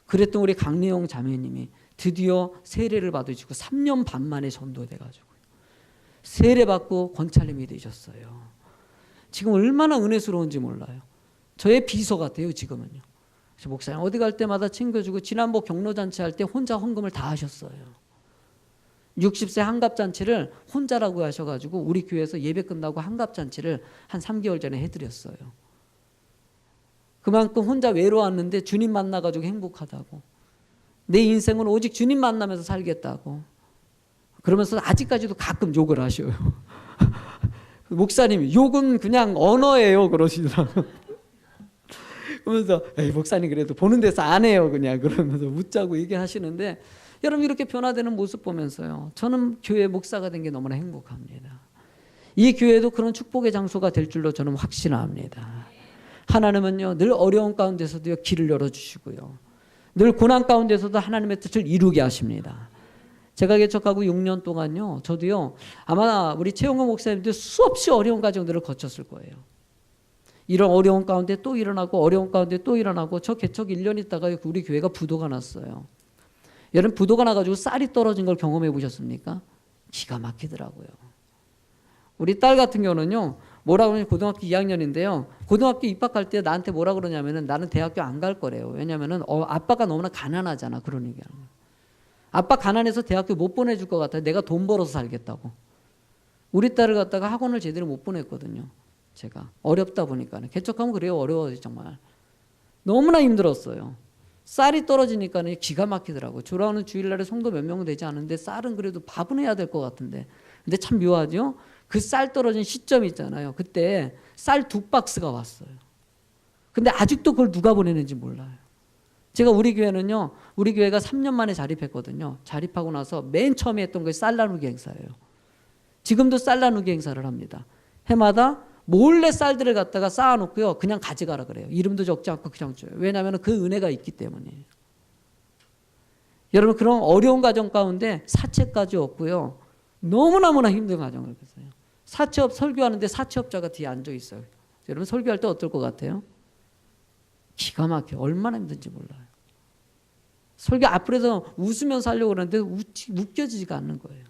그랬던 우리 강내용 자매님이 드디어 세례를 받으시고 3년 반 만에 전도돼가지고 세례 받고 권찰님이 되셨어요. 지금 얼마나 은혜스러운지 몰라요. 저의 비서 같아요 지금은요. 목사님 어디 갈 때마다 챙겨주고, 지난번 경로잔치 할 때 혼자 헌금을 다 하셨어요. 60세 한갑잔치를 혼자라고 하셔가지고 우리 교회에서 예배 끝나고 한갑잔치를 한 3개월 전에 해드렸어요. 그만큼 혼자 외로웠는데 주님 만나가지고 행복하다고. 내 인생은 오직 주님 만나면서 살겠다고. 그러면서 아직까지도 가끔 욕을 하셔요. 목사님이 욕은 그냥 언어예요 그러시더라고요. 그러면서 목사님 그래도 보는 데서 안 해요 그냥 그러면서 웃자고 얘기하시는데, 여러분 이렇게 변화되는 모습 보면서요, 저는 교회 목사가 된 게 너무나 행복합니다. 이 교회도 그런 축복의 장소가 될 줄로 저는 확신합니다. 하나님은요 늘 어려운 가운데서도 길을 열어주시고요, 늘 고난 가운데서도 하나님의 뜻을 이루게 하십니다. 제가 개척하고 6년 동안요, 저도요 아마 우리 최영호 목사님도 수없이 어려운 과정들을 거쳤을 거예요. 이런 어려운 가운데 또 일어나고 어려운 가운데 또 일어나고. 저 개척 1년 있다가 우리 교회가 부도가 났어요. 여러분 부도가 나가지고 쌀이 떨어진 걸 경험해 보셨습니까? 기가 막히더라고요. 우리 딸 같은 경우는요, 뭐라고 하냐면 고등학교 2학년인데요. 고등학교 입학할 때 나한테 뭐라 그러냐면은 나는 대학교 안 갈 거래요. 왜냐면은 아빠가 너무나 가난하잖아. 그런 얘기하는 거예요. 아빠 가난해서 대학교 못 보내줄 것 같아. 내가 돈 벌어서 살겠다고. 우리 딸을 갖다가 학원을 제대로 못 보냈거든요. 제가 어렵다 보니까. 개척하면 그래요. 어려워요 정말. 너무나 힘들었어요. 쌀이 떨어지니까 기가 막히더라고요. 졸업하는 주일날에 성도 몇 명은 되지 않은데 쌀은 그래도 밥은 해야 될 것 같은데. 근데 참 묘하죠. 그 쌀 떨어진 시점이 있잖아요. 그때 쌀 2박스가 왔어요. 근데 아직도 그걸 누가 보내는지 몰라요. 제가 우리 교회는요, 우리 교회가 3년 만에 자립했거든요. 자립하고 나서 맨 처음에 했던 게 쌀 나누기 행사예요. 지금도 쌀 나누기 행사를 합니다. 해마다 몰래 쌀들을 갖다가 쌓아놓고요, 그냥 가져가라 그래요. 이름도 적지 않고 그냥 줘요. 왜냐하면 그 은혜가 있기 때문이에요. 여러분 그런 어려운 과정 가운데 사채까지 없고요, 너무너무나 힘든 과정을 했어요. 사채업 설교하는데 사채업자가 뒤에 앉아 있어요. 여러분 설교할 때 어떨 것 같아요? 기가 막혀요. 얼마나 힘든지 몰라요. 설교 앞에서 웃으면서 하려고 그러는데 웃겨지지가 않는 거예요.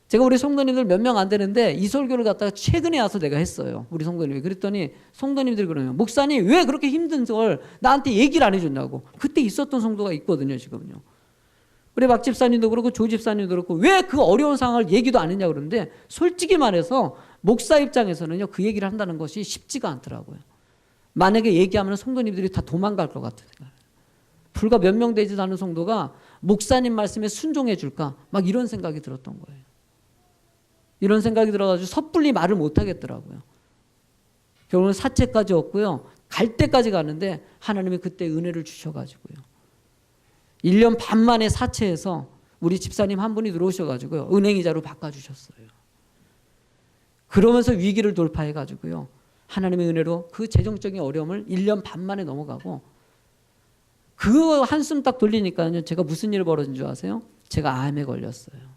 제가 우리 성도님들 몇 명 안 되는데 이 설교를 갖다가 최근에 와서 내가 했어요. 우리 성도님이. 그랬더니 성도님들이 그러요. 목사님 왜 그렇게 힘든 걸 나한테 얘기를 안 해준다고. 그때 있었던 성도가 있거든요. 지금요. 우리 박 집사님도 그렇고 조 집사님도 그렇고 왜 그 어려운 상황을 얘기도 안 했냐고 그러는데, 솔직히 말해서 목사 입장에서는요 그 얘기를 한다는 것이 쉽지가 않더라고요. 만약에 얘기하면 성도님들이 다 도망갈 것 같아요. 불과 몇 명 되지도 않은 성도가 목사님 말씀에 순종해 줄까 막 이런 생각이 들었던 거예요. 이런 생각이 들어가지고 섣불리 말을 못 하겠더라고요. 결국은 사채까지 없고요, 갈 때까지 가는데 하나님이 그때 은혜를 주셔가지고요, 1년 반 만에 사채해서 우리 집사님 한 분이 들어오셔가지고요, 은행이자로 바꿔주셨어요. 그러면서 위기를 돌파해가지고요, 하나님의 은혜로 그 재정적인 어려움을 1년 반 만에 넘어가고, 그 한숨 딱 돌리니까요, 제가 무슨 일이 벌어진 줄 아세요? 제가 암에 걸렸어요.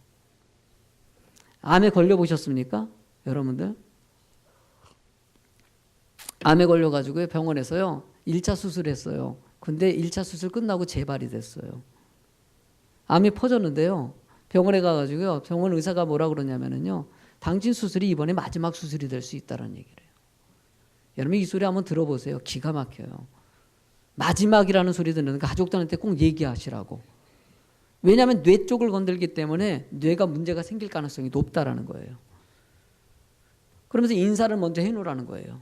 암에 걸려보셨습니까? 여러분들? 암에 걸려가지고요, 병원에서요, 1차 수술했어요. 근데 1차 수술 끝나고 재발이 됐어요. 암이 퍼졌는데요, 병원에 가가지고요. 병원 의사가 뭐라 그러냐면은요. 당신 수술이 이번에 마지막 수술이 될 수 있다는 얘기를 해요. 여러분 이 소리 한번 들어보세요. 기가 막혀요. 마지막이라는 소리 듣는 가족들한테 꼭 얘기하시라고. 왜냐하면 뇌 쪽을 건들기 때문에 뇌가 문제가 생길 가능성이 높다라는 거예요. 그러면서 인사를 먼저 해놓으라는 거예요.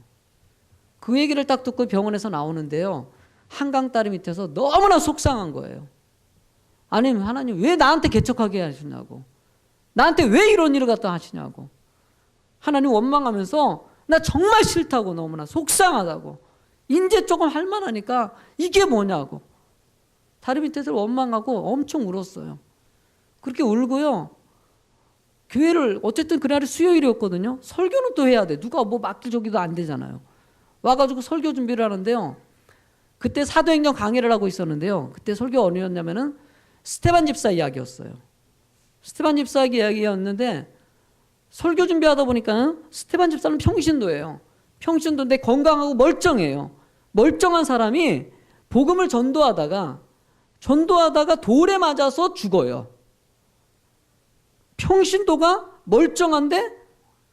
그 얘기를 딱 듣고 병원에서 나오는데요. 한강 다리 밑에서 너무나 속상한 거예요. 아니 하나님 왜 나한테 개척하게 하시냐고. 나한테 왜 이런 일을 갖다 하시냐고. 하나님 원망하면서 나 정말 싫다고 너무나 속상하다고. 이제 조금 할만하니까 이게 뭐냐고. 다리 밑에서 원망하고 엄청 울었어요. 그렇게 울고요. 교회를 어쨌든 그날이 수요일이었거든요. 설교는 또 해야 돼. 누가 뭐 맡길 저기도 안 되잖아요. 와가지고 설교 준비를 하는데요. 그때 사도행전 강의를 하고 있었는데요. 그때 설교 어디였냐면은 스데반 집사 이야기였어요. 스데반 집사 이야기였는데 설교 준비하다 보니까 스데반 집사는 평신도예요. 평신도인데 건강하고 멀쩡해요. 멀쩡한 사람이 복음을 전도하다가 돌에 맞아서 죽어요. 평신도가 멀쩡한데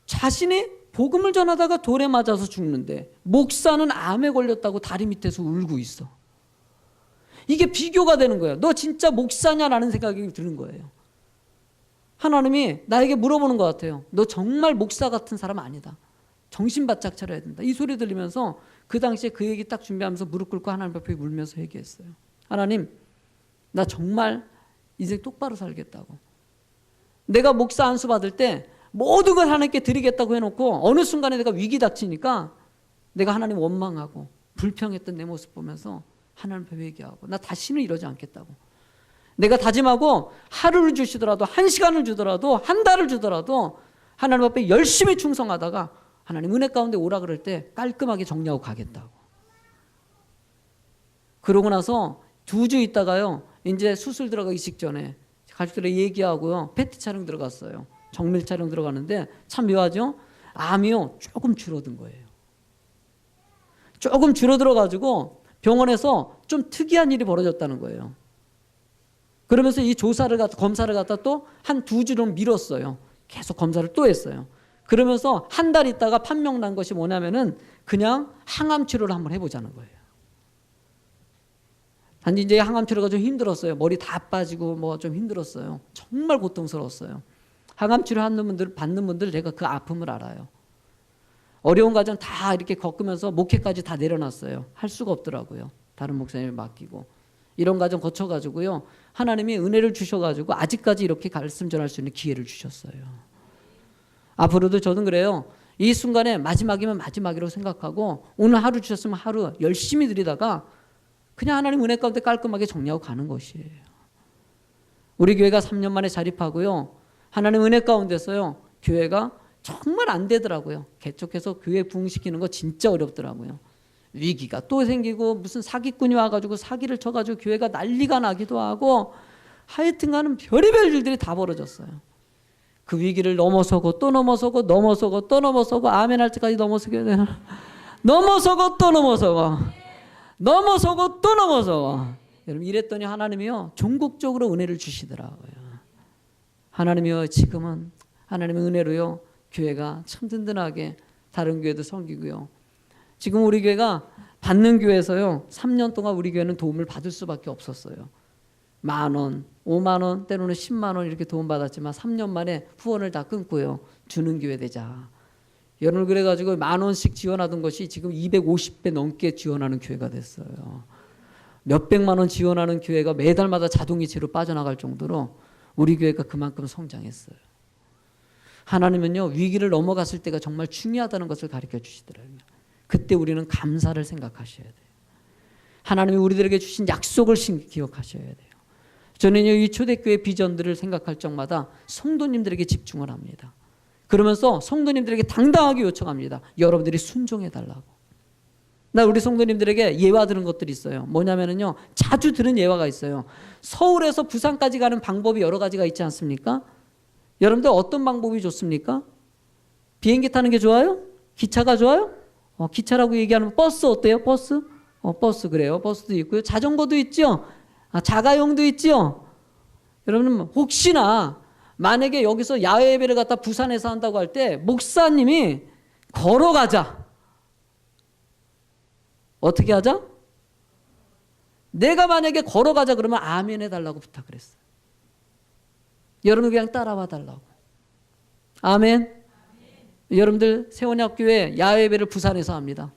자신이 복음을 전하다가 돌에 맞아서 죽는데 목사는 암에 걸렸다고 다리 밑에서 울고 있어. 이게 비교가 되는 거예요. 너 진짜 목사냐라는 생각이 드는 거예요. 하나님이 나에게 물어보는 것 같아요. 너 정말 목사 같은 사람 아니다. 정신 바짝 차려야 된다. 이 소리 들리면서 그 당시에 그 얘기 딱 준비하면서 무릎 꿇고 하나님 앞에 울면서 얘기했어요. 하나님, 나 정말 인생 똑바로 살겠다고. 내가 목사 안수 받을 때 모든 걸 하나님께 드리겠다고 해놓고 어느 순간에 내가 위기 닥치니까 내가 하나님 원망하고 불평했던 내 모습 보면서 하나님 앞에 회개하고 나 다시는 이러지 않겠다고. 내가 다짐하고 하루를 주시더라도 한 시간을 주더라도 한 달을 주더라도 하나님 앞에 열심히 충성하다가 하나님 은혜 가운데 오라 그럴 때 깔끔하게 정리하고 가겠다고. 그러고 나서 2주 있다가요. 이제 수술 들어가기 직전에 가족들이 얘기하고요. 패티 촬영 들어갔어요. 정밀 촬영 들어가는데 참 묘하죠. 암이요. 조금 줄어든 거예요. 조금 줄어들어가지고 병원에서 좀 특이한 일이 벌어졌다는 거예요. 그러면서 이 검사를 갖다 또 한 2주를 밀었어요. 계속 검사를 또 했어요. 그러면서 한 달 있다가 판명 난 것이 뭐냐면은 그냥 항암 치료를 한번 해보자는 거예요. 단지 이제 항암 치료가 좀 힘들었어요. 머리 다 빠지고 뭐 좀 힘들었어요. 정말 고통스러웠어요. 항암 치료 받는 분들 제가 그 아픔을 알아요. 어려운 과정 다 이렇게 겪으면서 목회까지 다 내려놨어요. 할 수가 없더라고요. 다른 목사님을 맡기고. 이런 과정 거쳐가지고요. 하나님이 은혜를 주셔가지고 아직까지 이렇게 말씀 전할 수 있는 기회를 주셨어요. 앞으로도 저는 그래요. 이 순간에 마지막이면 마지막이라고 생각하고 오늘 하루 주셨으면 하루 열심히 드리다가 그냥 하나님 은혜 가운데 깔끔하게 정리하고 가는 것이에요. 우리 교회가 3년 만에 자립하고요. 하나님 은혜 가운데서요. 교회가 정말 안 되더라고요. 개척해서 교회 부흥시키는 거 진짜 어렵더라고요. 위기가 또 생기고 무슨 사기꾼이 와가지고 사기를 쳐가지고 교회가 난리가 나기도 하고 하여튼간은 별의별 일들이 다 벌어졌어요. 그 위기를 넘어서고 또 넘어서고 넘어서고 또 넘어서고 아멘 할 때까지 넘어서게 되나 넘어서고 또 넘어서고 넘어서고 또 넘어서고 여러분 이랬더니 하나님이요 종국적으로 은혜를 주시더라고요. 하나님이요 지금은 하나님의 은혜로요 교회가 참 든든하게 다른 교회도 섬기고요. 지금 우리 교회가 받는 교회에서요 3년 동안 우리 교회는 도움을 받을 수밖에 없었어요. 10,000원, 50,000원, 때로는 100,000원 이렇게 도움 받았지만 3년 만에 후원을 다 끊고요. 주는 교회 되자. 여러분 그래가지고 10,000원씩 지원하던 것이 지금 250배 넘게 지원하는 교회가 됐어요. 몇백만 원 지원하는 교회가 매달마다 자동이체로 빠져나갈 정도로 우리 교회가 그만큼 성장했어요. 하나님은요 위기를 넘어갔을 때가 정말 중요하다는 것을 가르쳐 주시더라고요. 그때 우리는 감사를 생각하셔야 돼요. 하나님이 우리들에게 주신 약속을 기억하셔야 돼요. 저는 이 초대교회 비전들을 생각할 적마다 성도님들에게 집중을 합니다. 그러면서 성도님들에게 당당하게 요청합니다. 여러분들이 순종해달라고. 나 우리 성도님들에게 예화 들은 것들이 있어요. 뭐냐면요 자주 들은 예화가 있어요. 서울에서 부산까지 가는 방법이 여러 가지가 있지 않습니까? 여러분들 어떤 방법이 좋습니까? 비행기 타는 게 좋아요? 기차가 좋아요? 기차라고 얘기하는 버스 어때요? 버스? 버스 그래요. 버스도 있고요. 자전거도 있죠. 자가용도 있죠. 여러분 혹시나 만약에 여기서 야외 예배를 갖다 부산에서 한다고 할 때 목사님이 걸어가자. 어떻게 하자? 내가 만약에 걸어가자 그러면 아멘 해달라고 부탁을 했어요. 여러분 그냥 따라와 달라고. 아멘. 여러분들 세원학교에 야외 예배를 부산에서 합니다.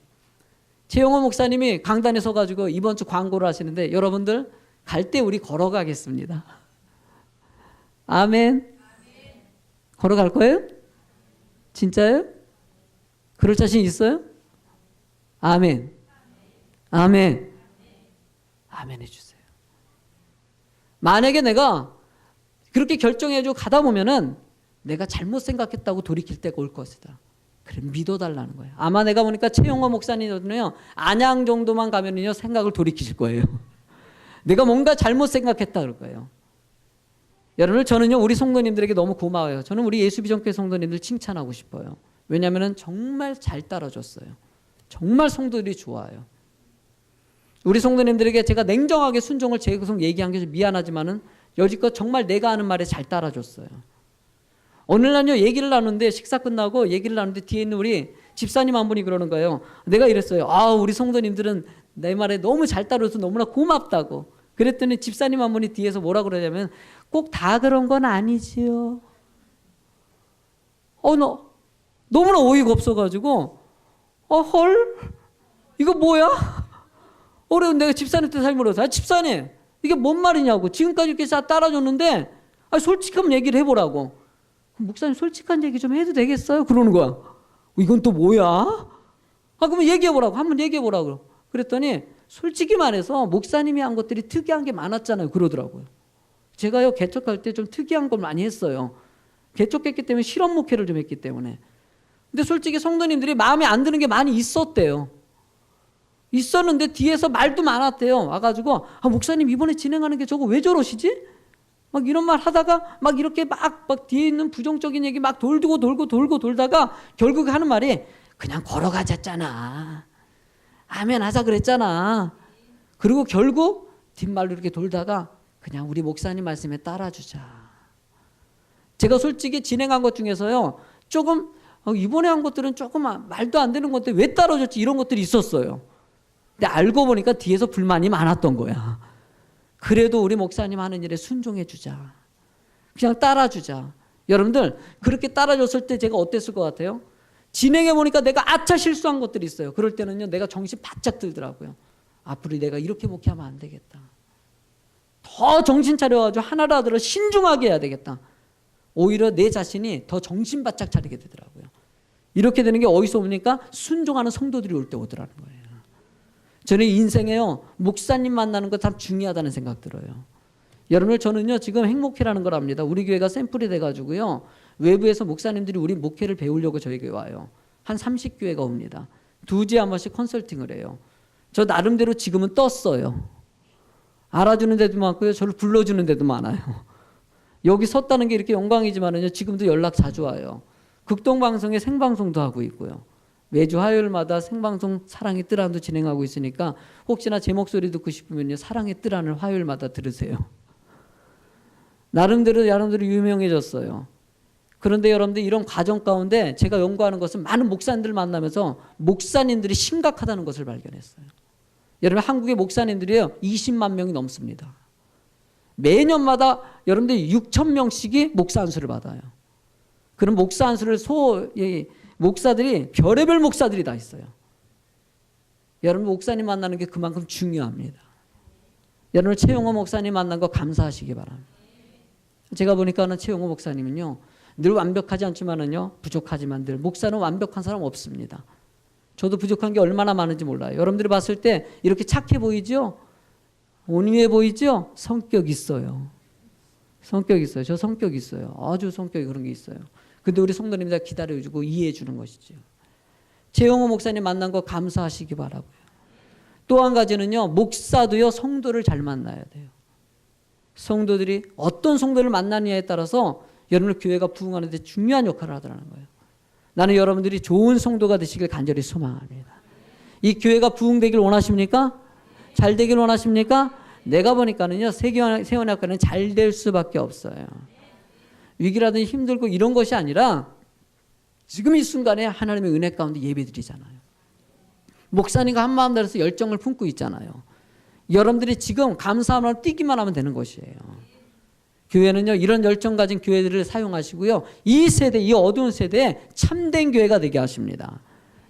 최영호 목사님이 강단에 서가지고 이번 주 광고를 하시는데 여러분들 갈 때 우리 걸어가겠습니다. 아멘. 걸어갈 거예요? 진짜요? 그럴 자신 있어요? 아멘. 아멘. 아멘 해주세요. 만약에 내가 그렇게 결정해주고 가다 보면은 내가 잘못 생각했다고 돌이킬 때가 올 것이다. 그래 믿어달라는 거예요. 아마 내가 보니까 최영호 목사님은요 안양 정도만 가면은요 생각을 돌이키실 거예요. 내가 뭔가 잘못 생각했다 그럴 거예요. 여러분 저는요 우리 성도님들에게 너무 고마워요. 저는 우리 예수비전교회 성도님들 칭찬하고 싶어요. 왜냐하면 정말 잘 따라줬어요. 정말 성도들이 좋아요. 우리 성도님들에게 제가 냉정하게 순종을 계속 얘기한 게 좀 미안하지만은 여지껏 정말 내가 하는 말에 잘 따라줬어요. 어느 날요 얘기를 나누는데 식사 끝나고 얘기를 나누는데 뒤에 있는 우리 집사님 한 분이 그러는 거예요. 내가 이랬어요. 아 우리 성도님들은 내 말에 너무 잘 따라줘서 너무나 고맙다고. 그랬더니 집사님 한 분이 뒤에서 뭐라 그러냐면 꼭 다 그런 건 아니지요. 너무나 어이가 없어가지고 헐 이거 뭐야? 그래서 내가 집사님한테 잘 물어서 집사님 이게 뭔 말이냐고. 지금까지 이렇게 다 따라줬는데 솔직한 얘기를 해보라고. 목사님 솔직한 얘기 좀 해도 되겠어요? 그러는 거야. 이건 또 뭐야? 그러면 얘기해보라고. 한번 얘기해보라고. 그랬더니 솔직히 말해서 목사님이 한 것들이 특이한 게 많았잖아요. 그러더라고요. 제가요 개척할 때 좀 특이한 걸 많이 했어요. 개척했기 때문에 실험 목회를 좀 했기 때문에. 근데 솔직히 성도님들이 마음에 안 드는 게 많이 있었대요. 있었는데 뒤에서 말도 많았대요. 와가지고 목사님 이번에 진행하는 게 저거 왜 저러시지? 막 이런 말 하다가 막 이렇게 막 뒤에 있는 부정적인 얘기 막 돌고 돌다가 결국에 하는 말이 그냥 걸어가자잖아. 아멘 하자 그랬잖아. 그리고 결국 뒷말로 이렇게 돌다가 그냥 우리 목사님 말씀에 따라주자. 제가 솔직히 진행한 것 중에서요 조금 이번에 한 것들은 조금 말도 안 되는 것들 왜 따라줬지 이런 것들이 있었어요. 근데 알고 보니까 뒤에서 불만이 많았던 거야. 그래도 우리 목사님 하는 일에 순종해 주자. 그냥 따라주자. 여러분들 그렇게 따라줬을 때 제가 어땠을 것 같아요? 진행해 보니까 내가 아차 실수한 것들이 있어요. 그럴 때는요 내가 정신 바짝 들더라고요. 앞으로 내가 이렇게 목회하면 안 되겠다. 더 정신 차려가지고 하나를 하더라도 신중하게 해야 되겠다. 오히려 내 자신이 더 정신 바짝 차리게 되더라고요. 이렇게 되는 게 어디서 오니까 순종하는 성도들이 올 때 오더라는 거예요. 저는 인생에요 목사님 만나는 거 참 중요하다는 생각 들어요. 여러분들 저는요 지금 행목회라는 걸 합니다. 우리 교회가 샘플이 돼가지고요 외부에서 목사님들이 우리 목회를 배우려고 저희 교회 와요. 한 30교회가 옵니다. 2주에 한 번씩 컨설팅을 해요. 저 나름대로 지금은 떴어요. 알아주는 데도 많고요 저를 불러주는 데도 많아요. 여기 섰다는 게 이렇게 영광이지만은요 지금도 연락 자주 와요. 극동방송에 생방송도 하고 있고요. 매주 화요일마다 생방송 사랑의 뜰안도 진행하고 있으니까 혹시나 제 목소리 듣고 싶으면요 사랑의 뜰안을 화요일마다 들으세요. 나름대로 여러분들이 유명해졌어요. 그런데 여러분들 이런 과정 가운데 제가 연구하는 것은 많은 목사님들 만나면서 목사님들이 심각하다는 것을 발견했어요. 여러분 한국의 목사님들이요 20만 명이 넘습니다. 매년마다 여러분들 6천 명씩이 목사 안수를 받아요. 그럼 목사 안수를 목사들이 별의별 목사들이 다 있어요. 여러분 목사님 만나는 게 그만큼 중요합니다. 여러분 최용호 목사님 만난 거 감사하시기 바랍니다. 제가 보니까는 최용호 목사님은요 늘 완벽하지 않지만은요 부족하지만 늘 목사는 완벽한 사람 없습니다. 저도 부족한 게 얼마나 많은지 몰라요. 여러분들이 봤을 때 이렇게 착해 보이죠? 온유해 보이죠? 성격 있어요. 성격 있어요. 저 성격 있어요. 아주 성격이 그런 게 있어요. 근데 우리 성도님들 다 기다려주고 이해해 주는 것이죠. 최영호 목사님 만난 거 감사하시기 바라고요. 또 한 가지는요 목사도요 성도를 잘 만나야 돼요. 성도들이 어떤 성도를 만나느냐에 따라서 여러분의 교회가 부흥하는 데 중요한 역할을 하더라는 거예요. 나는 여러분들이 좋은 성도가 되시길 간절히 소망합니다. 이 교회가 부흥되길 원하십니까? 잘 되길 원하십니까? 내가 보니까는요 세원학교는 잘 될 수밖에 없어요. 위기라든지 힘들고 이런 것이 아니라 지금 이 순간에 하나님의 은혜 가운데 예배드리잖아요. 목사님과 한마음 다해서 열정을 품고 있잖아요. 여러분들이 지금 감사함으로 뛰기만 하면 되는 것이에요. 교회는요, 이런 열정 가진 교회들을 사용하시고요, 이 세대, 이 어두운 세대에 참된 교회가 되게 하십니다.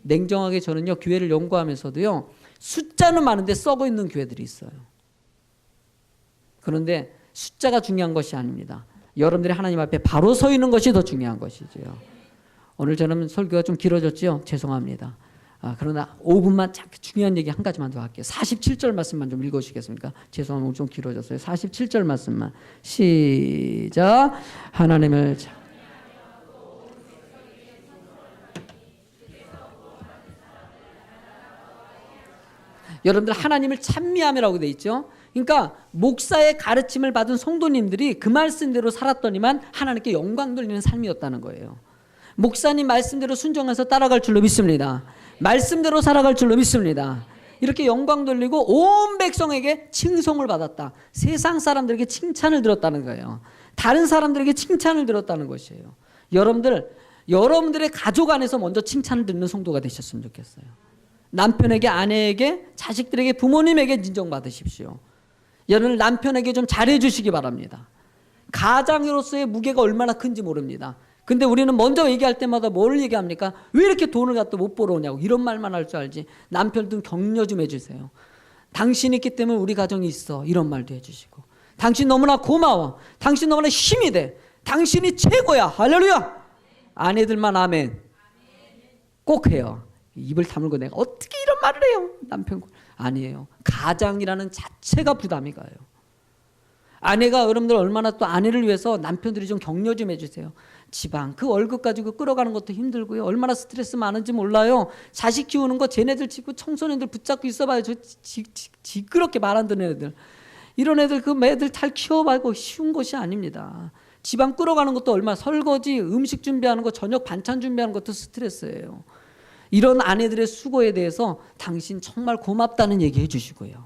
냉정하게 저는요, 교회를 연구하면서도요, 숫자는 많은데 썩어 있는 교회들이 있어요. 그런데 숫자가 중요한 것이 아닙니다. 여러분들이 하나님 앞에 바로 서 있는 것이 더 중요한 것이죠. 오늘 저는 설교가 좀 길어졌죠? 죄송합니다. 그러나 5분만 중요한 얘기 한 가지만 더 할게요. 47절 말씀만 좀 읽어주시겠습니까? 죄송합니다. 좀 길어졌어요. 47절 말씀만. 시작. 하나님을 여러분들 하나님을 찬미하며라고 돼 있죠. 그러니까 목사의 가르침을 받은 성도님들이 그 말씀대로 살았더니만 하나님께 영광 돌리는 삶이었다는 거예요. 목사님 말씀대로 순종해서 따라갈 줄로 믿습니다. 말씀대로 살아갈 줄로 믿습니다. 이렇게 영광 돌리고 온 백성에게 칭송을 받았다. 세상 사람들에게 칭찬을 들었다는 거예요. 다른 사람들에게 칭찬을 들었다는 것이에요. 여러분들의 가족 안에서 먼저 칭찬을 듣는 성도가 되셨으면 좋겠어요. 남편에게, 아내에게, 자식들에게, 부모님에게 인정받으십시오. 여러분 남편에게 좀 잘해주시기 바랍니다. 가장으로서의 무게가 얼마나 큰지 모릅니다. 근데 우리는 먼저 얘기할 때마다 뭘 얘기합니까? 왜 이렇게 돈을 갖다 못 벌어오냐고 이런 말만 할 줄 알지. 남편 좀 격려 좀 해주세요. 당신이 있기 때문에 우리 가정이 있어. 이런 말도 해주시고. 당신 너무나 고마워. 당신 너무나 힘이 돼. 당신이 최고야. 할렐루야. 아내들만 아멘. 꼭 해요. 입을 다물고 내가 어떻게 이런 말을 해요? 남편 아니에요. 가장이라는 자체가 부담이 가요. 아내가 여러분들 얼마나 또 아내를 위해서 남편들이 좀 격려 좀 해주세요. 지방 그 월급 가지고 끌어가는 것도 힘들고요. 얼마나 스트레스 많은지 몰라요. 자식 키우는 거 쟤네들 치고 청소년들 붙잡고 있어봐요. 저 지끄럽게 말 안 듣는 애들. 이런 애들 그 애들 잘 키워봐고 쉬운 것이 아닙니다. 지방 끌어가는 것도 얼마나 설거지 음식 준비하는 거 저녁 반찬 준비하는 것도 스트레스예요. 이런 아내들의 수고에 대해서 당신 정말 고맙다는 얘기해 주시고요.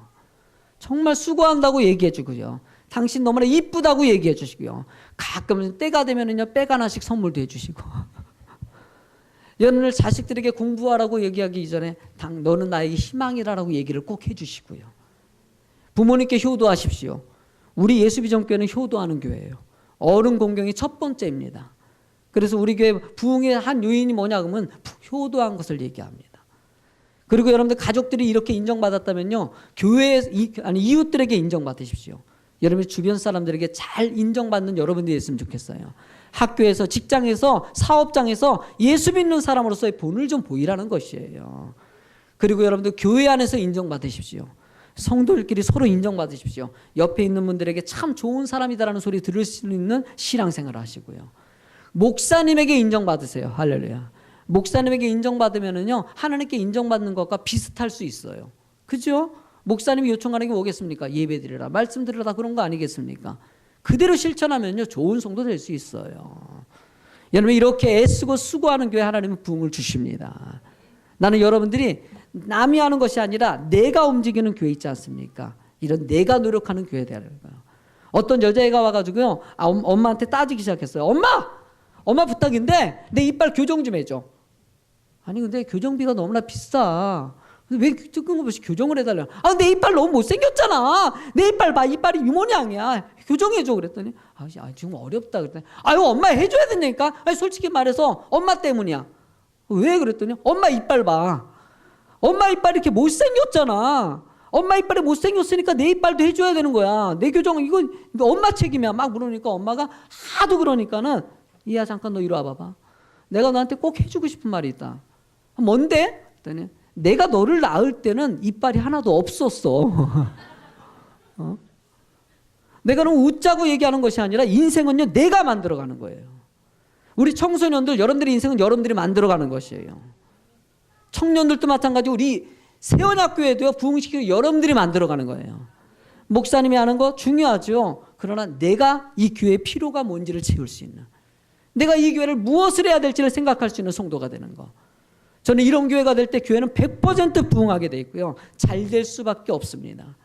정말 수고한다고 얘기해 주고요. 당신 너무나 이쁘다고 얘기해 주시고요. 가끔 때가 되면은요, 백 하나씩 선물도 해 주시고. 여러분들 자식들에게 공부하라고 얘기하기 이전에 너는 나에게 희망이라고 얘기를 꼭 해 주시고요. 부모님께 효도하십시오. 우리 예수비전교회는 효도하는 교회예요. 어른 공경이 첫 번째입니다. 그래서 우리 교회 부흥의 한 요인이 뭐냐 그러면 효도한 것을 얘기합니다. 그리고 여러분들 가족들이 이렇게 인정받았다면요, 이웃들에게 인정받으십시오. 여러분 주변 사람들에게 잘 인정받는 여러분들이 됐으면 좋겠어요. 학교에서, 직장에서, 사업장에서 예수 믿는 사람으로서의 본을 좀 보이라는 것이에요. 그리고 여러분들 교회 안에서 인정받으십시오. 성도들끼리 서로 인정받으십시오. 옆에 있는 분들에게 참 좋은 사람이다라는 소리 들을 수 있는 신앙생활을 하시고요. 목사님에게 인정받으세요. 할렐루야. 목사님에게 인정받으면은요, 하나님께 인정받는 것과 비슷할 수 있어요. 그죠? 목사님이 요청하는 게 뭐겠습니까? 예배드리라, 말씀드리라, 그런 거 아니겠습니까? 그대로 실천하면요, 좋은 성도 될 수 있어요. 여러분 이렇게 애쓰고 수고하는 교회 하나님은 부흥을 주십니다. 나는 여러분들이 남이 하는 것이 아니라 내가 움직이는 교회 있지 않습니까? 이런 내가 노력하는 교회 되는 거예요. 어떤 여자애가 와가지고요, 엄마한테 따지기 시작했어요. 엄마 부탁인데 내 이빨 교정 좀 해줘. 아니 근데 교정비가 너무나 비싸. 왜 뜬금없이 교정을 해달라. 내 이빨 너무 못생겼잖아. 내 이빨 봐. 이빨이 유모양이야. 교정해줘. 그랬더니 지금 어렵다. 그랬더니 엄마 해줘야 된다니까. 솔직히 말해서 엄마 때문이야. 왜? 그랬더니 엄마 이빨 봐. 엄마 이빨이 이렇게 못생겼잖아. 엄마 이빨이 못생겼으니까 내 이빨도 해줘야 되는 거야. 내 교정은 이거 엄마 책임이야. 막 물으니까 엄마가 하도 그러니까는, 이야 잠깐 너 이리 와봐봐. 내가 너한테 꼭 해주고 싶은 말이 있다. 뭔데? 그랬더니 내가 너를 낳을 때는 이빨이 하나도 없었어. 내가 너무 웃자고 얘기하는 것이 아니라 인생은요, 내가 만들어가는 거예요. 우리 청소년들, 여러분들의 인생은 여러분들이 만들어가는 것이에요. 청년들도 마찬가지. 우리 세원학교에도요, 부흥시키고 여러분들이 만들어가는 거예요. 목사님이 하는 거 중요하죠. 그러나 내가 이 교회의 필요가 뭔지를 채울 수 있는, 내가 이 교회를 무엇을 해야 될지를 생각할 수 있는 성도가 되는 거. 저는 이런 교회가 될 때 교회는 100% 부흥하게 돼 있고요, 잘 될 수밖에 없습니다.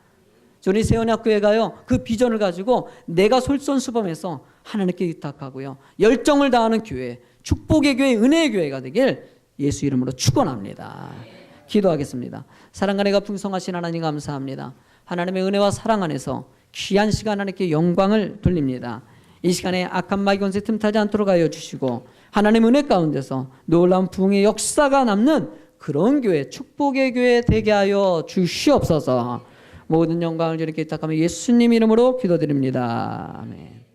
우리 세원학교회가요 그 비전을 가지고 내가 솔선수범해서 하나님께 의탁하고요 열정을 다하는 교회, 축복의 교회, 은혜의 교회가 되길 예수 이름으로 축원합니다. 기도하겠습니다. 사랑과 은혜가 풍성하신 하나님 감사합니다. 하나님의 은혜와 사랑 안에서 귀한 시간 하나님께 영광을 돌립니다. 이 시간에 악한 마귀 권세 틈타지 않도록 하여 주시고 하나님 은혜 가운데서 놀라운 부흥의 역사가 남는 그런 교회, 축복의 교회 되게 하여 주시옵소서. 모든 영광을 주님께 부탁하며 예수님 이름으로 기도드립니다. 아멘.